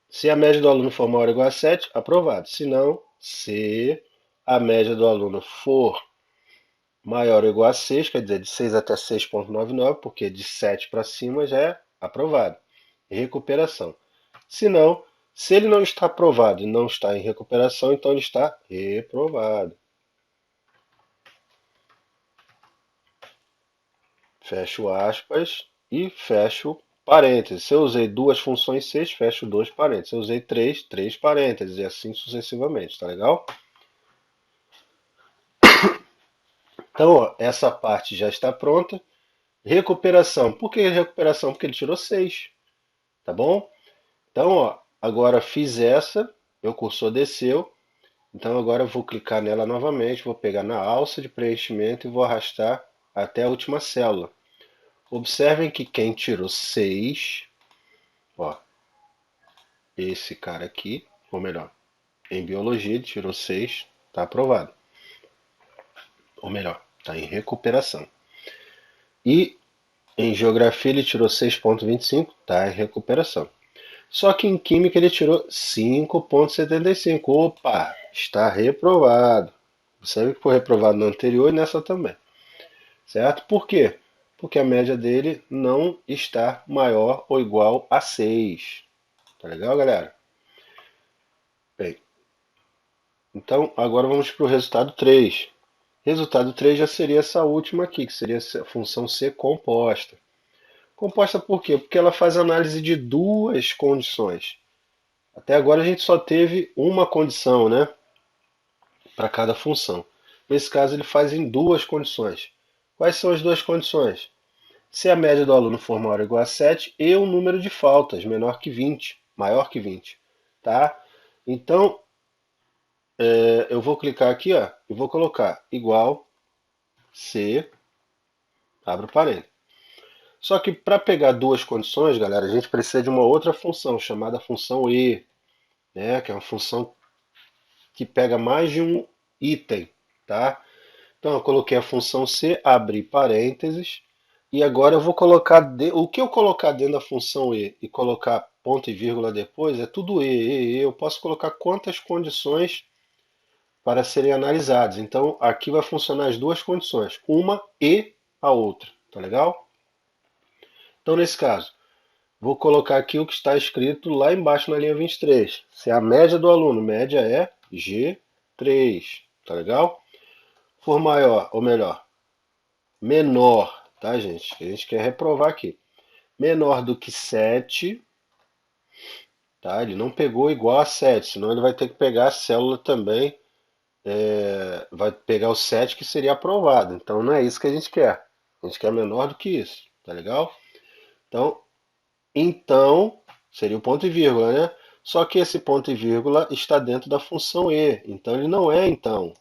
se a média do aluno for maior ou igual a 7, aprovado. Se não, se a média do aluno for maior ou igual a 6, quer dizer, de 6 até 6,99, porque de 7 para cima já é aprovado. Recuperação. Se não, se ele não está aprovado e não está em recuperação, então ele está reprovado. Fecho aspas e fecho parênteses. Se eu usei duas funções 6, fecho dois parênteses. Se eu usei três parênteses e assim sucessivamente, tá legal? Então, ó, essa parte já está pronta. Recuperação. Por que recuperação? Porque ele tirou 6, tá bom? Então, ó, agora fiz essa, meu cursor desceu. Então agora eu vou clicar nela novamente, vou pegar na alça de preenchimento e vou arrastar até a última célula. Observem que quem tirou 6, ó, esse cara aqui, ou melhor, em biologia ele tirou 6, está aprovado. Ou melhor, está em recuperação. E em geografia ele tirou 6,25, está em recuperação. Só que em química ele tirou 5,75. Opa, está reprovado. Observe que foi reprovado no anterior e nessa também. Certo? Por quê? porque a média dele não está maior ou igual a 6. Tá legal, galera? Bem, então agora vamos para o resultado 3. Resultado 3 já seria essa última aqui, que seria a função C composta. Composta por quê? Porque ela faz análise de duas condições. Até agora a gente só teve uma condição, né, para cada função. Nesse caso ele faz em duas condições. Quais são as duas condições? Se a média do aluno for maior ou igual a 7 e o número de faltas menor que 20, maior que 20, tá? Então, eu vou clicar aqui, ó, e vou colocar igual C, abre parênteses. Só que para pegar duas condições, galera, a gente precisa de uma outra função chamada função E, né, que é uma função que pega mais de um item, tá? Então eu coloquei a função C, abri parênteses, e agora eu vou colocar o que eu colocar dentro da função e colocar ponto e vírgula depois é tudo E. Eu posso colocar quantas condições para serem analisadas. Então aqui vai funcionar as duas condições, uma e a outra, tá legal? Então nesse caso, vou colocar aqui o que está escrito lá embaixo na linha 23. Se a média do aluno, média é G3, tá legal? For maior, ou melhor, menor, tá, gente? A gente quer reprovar aqui. Menor do que 7, tá? Ele não pegou igual a 7, senão ele vai ter que pegar a célula também, vai pegar o 7 que seria aprovado. Então não é isso que a gente quer. A gente quer menor do que isso, tá legal? Então, seria o ponto e vírgula, né? Só que esse ponto e vírgula está dentro da função E. Então ele não é então.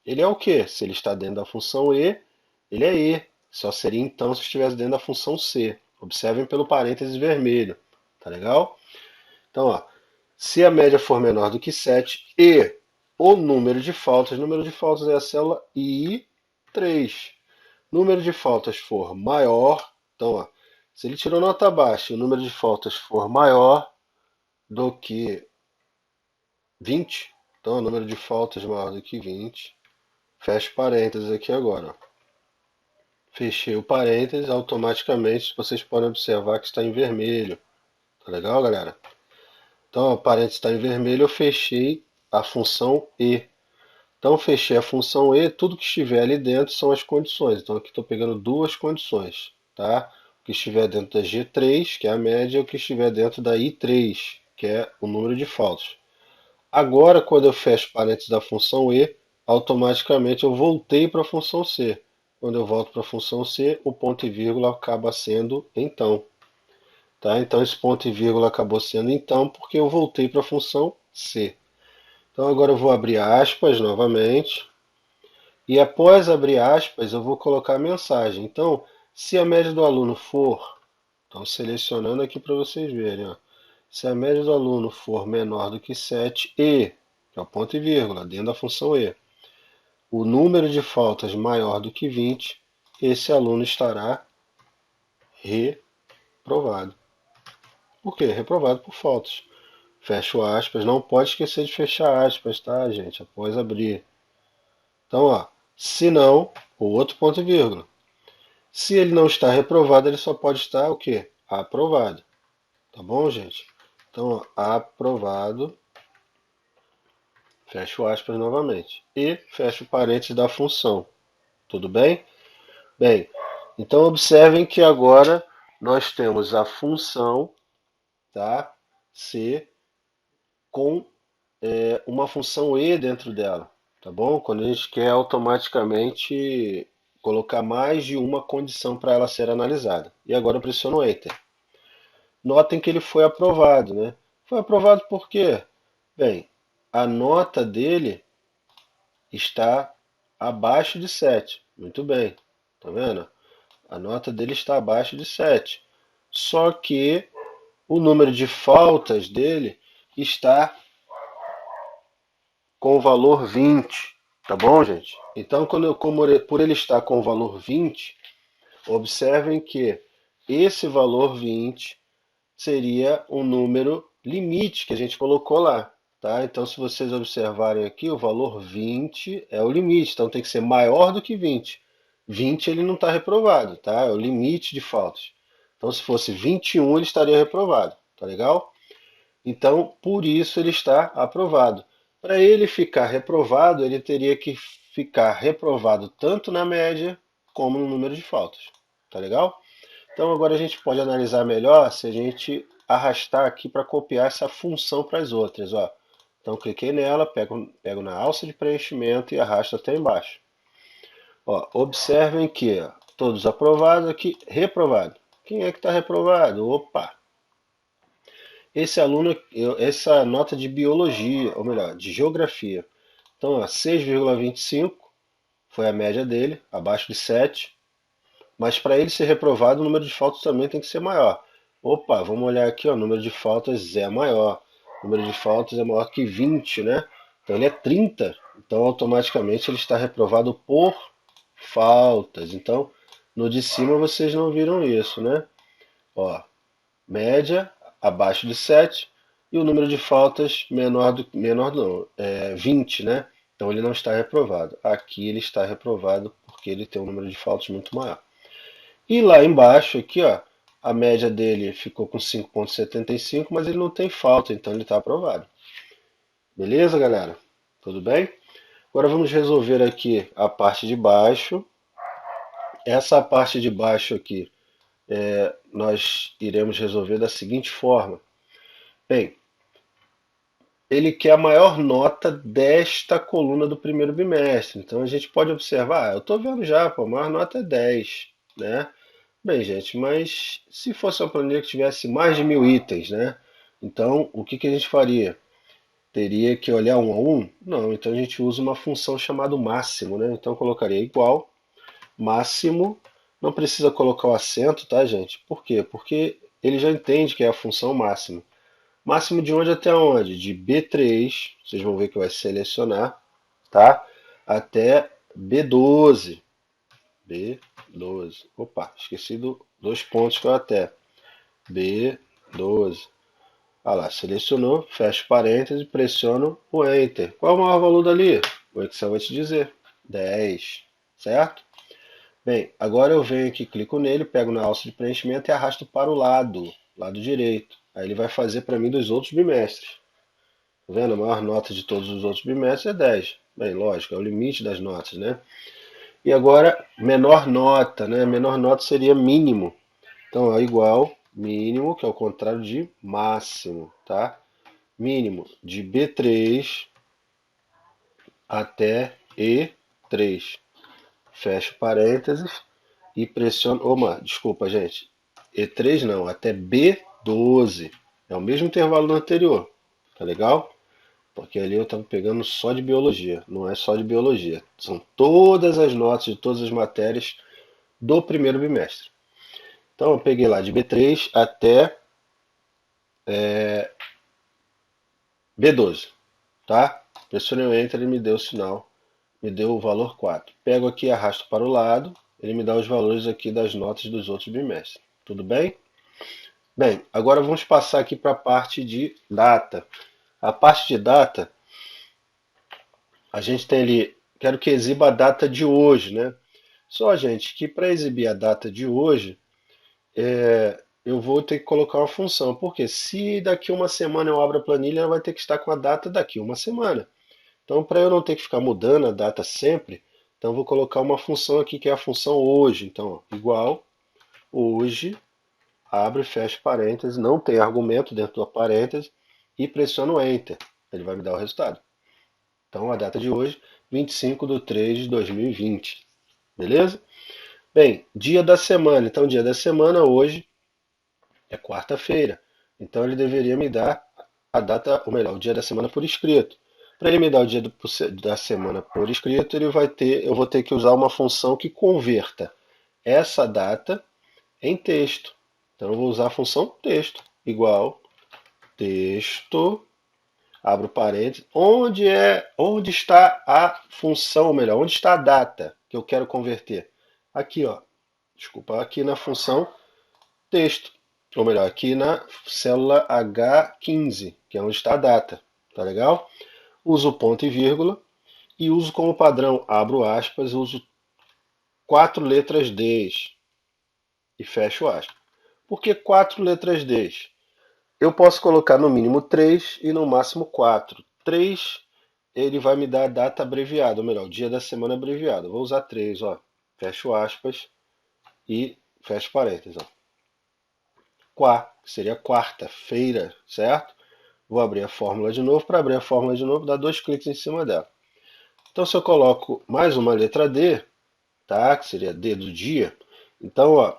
Ele é o quê? Se ele está dentro da função E, ele é E. Só seria então se estivesse dentro da função C. Observem pelo parênteses vermelho. Tá legal? Então, ó, se a média for menor do que 7 e o número de faltas é a célula I3. Número de faltas for maior, então, ó, se ele tirou nota baixa e o número de faltas for maior do que 20, então o número de faltas maior do que 20, fecha parênteses aqui agora. Ó. Fechei o parênteses, automaticamente vocês podem observar que está em vermelho. Tá legal, galera? Então, o parênteses está em vermelho, eu fechei a função E. Então, fechei a função E, tudo que estiver ali dentro são as condições. Então, aqui estou pegando duas condições, tá? O que estiver dentro da G3, que é a média, e o que estiver dentro da I3, que é o número de faltas. Agora, quando eu fecho parênteses da função E, automaticamente eu voltei para a função C. Quando eu volto para a função C, o ponto e vírgula acaba sendo então. Tá? Então, esse ponto e vírgula acabou sendo então, porque eu voltei para a função C. Então, agora eu vou abrir aspas novamente. E após abrir aspas, eu vou colocar a mensagem. Então, se a média do aluno for, então selecionando aqui para vocês verem, ó, se a média do aluno for menor do que 7 e, que é o ponto e vírgula, dentro da função e, o número de faltas maior do que 20, esse aluno estará reprovado. Por quê? Reprovado por faltas. Fecho aspas, não pode esquecer de fechar aspas, tá, gente? Após abrir. Então, ó, se não, o outro ponto e vírgula. Se ele não está reprovado, ele só pode estar o quê? Aprovado. Tá bom, gente? Então, ó, aprovado. Fecho aspas novamente. E fecho parênteses da função. Tudo bem? Bem, então observem que agora nós temos a função, tá? C com uma função E dentro dela, tá bom? Quando a gente quer automaticamente colocar mais de uma condição para ela ser analisada. E agora eu pressiono Enter. Notem que ele foi aprovado, né? Foi aprovado por quê? Bem, a nota dele está abaixo de 7. Muito bem, tá vendo? A nota dele está abaixo de 7. Só que o número de faltas dele está com o valor 20, tá bom, gente? Então, por ele estar com o valor 20, observem que esse valor 20 seria um número limite que a gente colocou lá, tá? Então, se vocês observarem aqui, o valor 20 é o limite, então tem que ser maior do que 20. 20 ele não está reprovado, tá? É o limite de faltas. Então, se fosse 21, ele estaria reprovado, tá legal? Então, por isso ele está aprovado. Para ele ficar reprovado, ele teria que ficar reprovado tanto na média como no número de faltas, tá legal? Então, agora a gente pode analisar melhor se a gente arrastar aqui para copiar essa função para as outras, ó. Então, cliquei nela, pego na alça de preenchimento e arrasto até embaixo. Ó, observem que ó, todos aprovados aqui, reprovado. Quem é que está reprovado? Opa! Esse aluno, essa nota de biologia, ou melhor, de geografia. Então, 6,25 foi a média dele, abaixo de 7. Mas para ele ser reprovado, o número de faltas também tem que ser maior. Opa, vamos olhar aqui, ó, o número de faltas é maior. O número de faltas é maior que 20, né? Então ele é 30. Então automaticamente ele está reprovado por faltas. Então, no de cima vocês não viram isso, né? Ó, média abaixo de 7 e o número de faltas menor não, 20, né? Então ele não está reprovado. Aqui ele está reprovado porque ele tem um número de faltas muito maior. E lá embaixo, aqui, ó, a média dele ficou com 5,75, mas ele não tem falta, então ele está aprovado. Beleza, galera? Tudo bem? Agora vamos resolver aqui a parte de baixo. Essa parte de baixo aqui, nós iremos resolver da seguinte forma. Bem, ele quer a maior nota desta coluna do primeiro bimestre. Então a gente pode observar, eu estou vendo já, pô, a maior nota é 10, né? Bem, gente, mas se fosse uma planilha que tivesse mais de 1.000 itens, né? Então, o que que a gente faria? Teria que olhar um a um? Não, então a gente usa uma função chamada máximo, né? Então, eu colocaria igual, máximo, não precisa colocar o acento, tá, gente? Por quê? Porque ele já entende que é a função máximo. Máximo de onde até onde? De B3, vocês vão ver que vai selecionar, tá? Até B12. B12. Opa, esqueci dois pontos que eu até. B12. Ah lá, selecionou, fecha parênteses, pressiono o Enter. Qual é o maior valor dali? O Excel vai te dizer. 10, certo? Bem, agora eu venho aqui, clico nele, pego na alça de preenchimento e arrasto para o lado direito. Aí ele vai fazer para mim dos outros bimestres. Tá vendo? A maior nota de todos os outros bimestres é 10. Bem, lógico, é o limite das notas, né? E agora, menor nota, né? Menor nota seria mínimo. Então, é igual mínimo, que é o contrário de máximo, tá? Mínimo de B3 até E3. Fecho parênteses e pressiono. Desculpa, gente. E3 não, até B12. É o mesmo intervalo do anterior. Tá legal? Porque ali eu estava pegando só de biologia. Não é só de biologia. São todas as notas de todas as matérias do primeiro bimestre. Então eu peguei lá de B3 até B12, tá? Pressionei o Enter, ele me deu o sinal, me deu o valor 4. Pego aqui, arrasto para o lado, ele me dá os valores aqui das notas dos outros bimestres. Tudo bem? Bem, agora vamos passar aqui para a parte de data. A parte de data, a gente tem ali, quero que exiba a data de hoje, né? Só, gente, que para exibir a data de hoje, eu vou ter que colocar uma função. Porque se daqui uma semana eu abro a planilha, ela vai ter que estar com a data daqui uma semana. Então, para eu não ter que ficar mudando a data sempre, então eu vou colocar uma função aqui que é a função hoje. Então, ó, igual hoje, abre e fecha parênteses, não tem argumento dentro do parênteses e pressiono Enter. Ele vai me dar o resultado. Então, a data de hoje, 25/3/2020. Beleza? Bem, dia da semana. Então, dia da semana hoje é quarta-feira. Então, ele deveria me dar a data, ou melhor, o dia da semana por escrito. Para ele me dar o dia da semana por escrito, eu vou ter que usar uma função que converta essa data em texto. Então eu vou usar a função texto, igual texto, abro parênteses, onde está a função, ou melhor, onde está a data que eu quero converter? Aqui, ó. Desculpa, aqui na função texto, ou melhor, aqui na célula H15, que é onde está a data. Tá legal? Uso ponto e vírgula e uso como padrão, abro aspas, uso quatro letras Ds e fecho aspas. Por que quatro letras Ds? Eu posso colocar no mínimo 3 e no máximo 4. 3 ele vai me dar a data abreviada, ou melhor, o dia da semana abreviado. Vou usar 3, ó. Fecho aspas e fecho parênteses, ó. Que seria quarta-feira, certo? Vou abrir a fórmula de novo. Para abrir a fórmula de novo, dá dois cliques em cima dela. Então, se eu coloco mais uma letra D, tá? Que seria D do dia. Então, ó,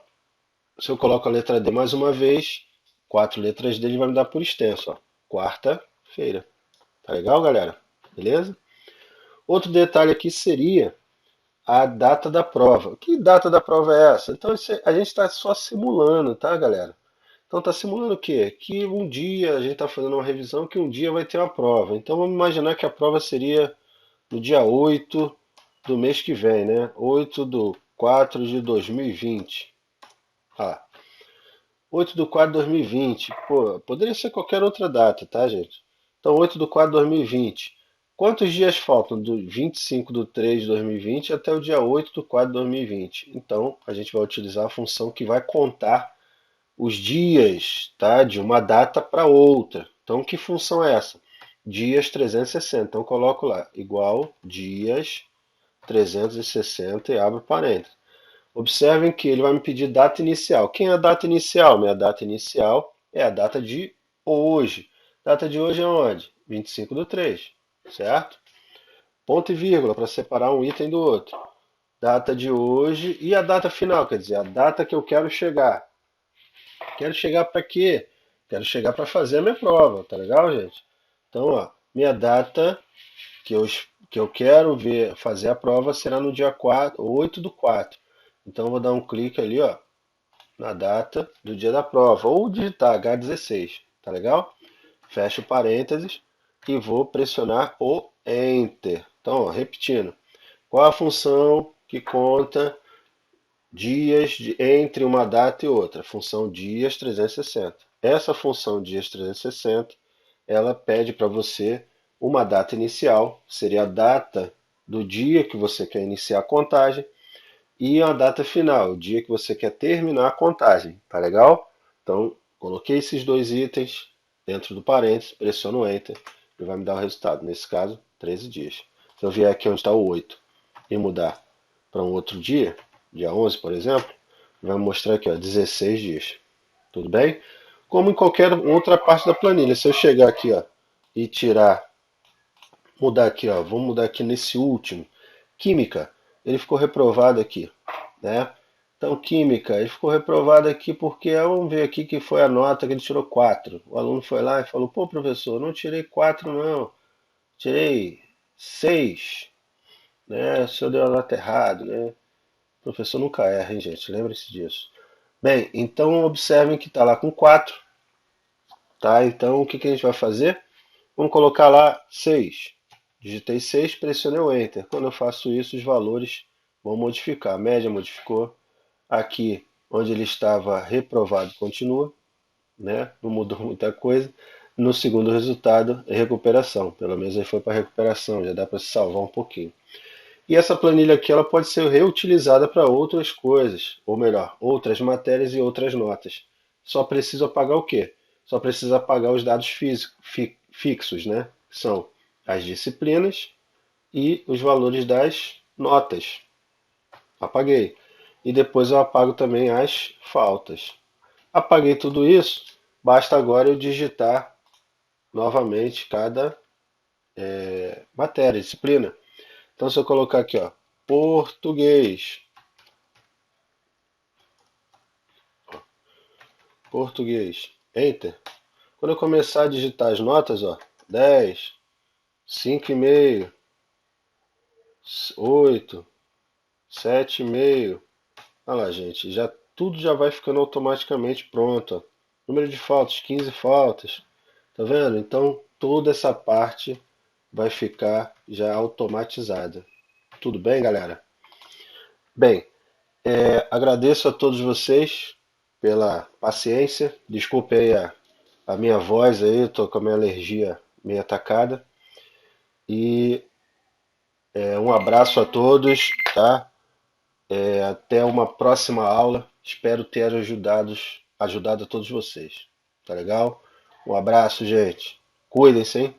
se eu coloco a letra D mais uma vez, quatro letras D ele vai me dar por extenso, ó. Quarta-feira. Tá legal, galera? Beleza? Outro detalhe aqui seria a data da prova. Que data da prova é essa? Então, a gente está só simulando, tá, galera? Então, está simulando o quê? Que um dia a gente está fazendo uma revisão que um dia vai ter uma prova. Então, vamos imaginar que a prova seria no dia 8 do mês que vem, né? 8/4/2020. Ah, 8/4/2020. Pô, poderia ser qualquer outra data, tá, gente? Então, 8/4/2020. Quantos dias faltam do 25/3/2020 até o dia 8/4/2020? Então, a gente vai utilizar a função que vai contar os dias, tá, de uma data para outra. Então, que função é essa? Dias 360. Então, coloco lá, igual dias 360 e abro parênteses. Observem que ele vai me pedir data inicial. Quem é a data inicial? Minha data inicial é a data de hoje. Data de hoje é onde? 25/3, certo? Ponto e vírgula para separar um item do outro. Data de hoje e a data final, quer dizer, a data que eu quero chegar. Quero chegar para quê? Quero chegar para fazer a minha prova, tá legal, gente? Então, ó, minha data que eu, que eu quero ver fazer a prova será no dia 8/4. Então, eu vou dar um clique ali, ó, na data do dia da prova, ou digitar H16, tá legal? Fecho parênteses e vou pressionar o Enter. Então, ó, repetindo, qual a função que conta entre uma data e outra? Função dias 360. Essa função dias 360, ela pede para você uma data inicial, seria a data do dia que você quer iniciar a contagem, e a data final, o dia que você quer terminar a contagem, tá legal? Então, coloquei esses dois itens dentro do parênteses, pressiono o Enter e vai me dar o resultado. Nesse caso, 13 dias. Se eu vier aqui onde está o 8 e mudar para um outro dia, dia 11, por exemplo, vai me mostrar aqui, ó, 16 dias. Tudo bem? Como em qualquer outra parte da planilha. Se eu chegar aqui, ó, e tirar, mudar aqui, ó, vamos mudar aqui nesse último, química, ele ficou reprovado aqui, né? Então, química, ele ficou reprovado aqui porque, vamos ver aqui que foi a nota que ele tirou 4. O aluno foi lá e falou, pô, professor, não tirei 4 não, tirei 6, né? O senhor deu a nota errada, né? O professor nunca erra, hein, gente? Lembre-se disso. Bem, então observem que está lá com 4, tá? Então, o que que a gente vai fazer? Vamos colocar lá 6. Digitei 6, pressionei o Enter. Quando eu faço isso, os valores vão modificar. A média modificou. Aqui, onde ele estava reprovado, continua, né? Não mudou muita coisa. No segundo resultado, é recuperação. Pelo menos ele foi para recuperação, já dá para se salvar um pouquinho. E essa planilha aqui ela pode ser reutilizada para outras coisas, ou melhor, outras matérias e outras notas. Só preciso apagar o quê? Só precisa apagar os dados fixos, né? Que são as disciplinas e os valores das notas. Apaguei. E depois eu apago também as faltas. Apaguei tudo isso, basta agora eu digitar novamente cada matéria, disciplina. Então, se eu colocar aqui, ó, português, português, Enter. Quando eu começar a digitar as notas, ó, 10, 5,5, 8, 7,5. Olha lá, gente, já tudo já vai ficando automaticamente pronto. Ó. Número de faltas, 15 faltas. Tá vendo? Então, toda essa parte vai ficar já automatizada. Tudo bem, galera? Bem, agradeço a todos vocês pela paciência. Desculpe aí a minha voz aí, estou com a minha alergia meio atacada. E um abraço a todos, tá? Até uma próxima aula. Espero ter ajudado a todos vocês. Tá legal? Um abraço, gente. Cuidem-se, hein?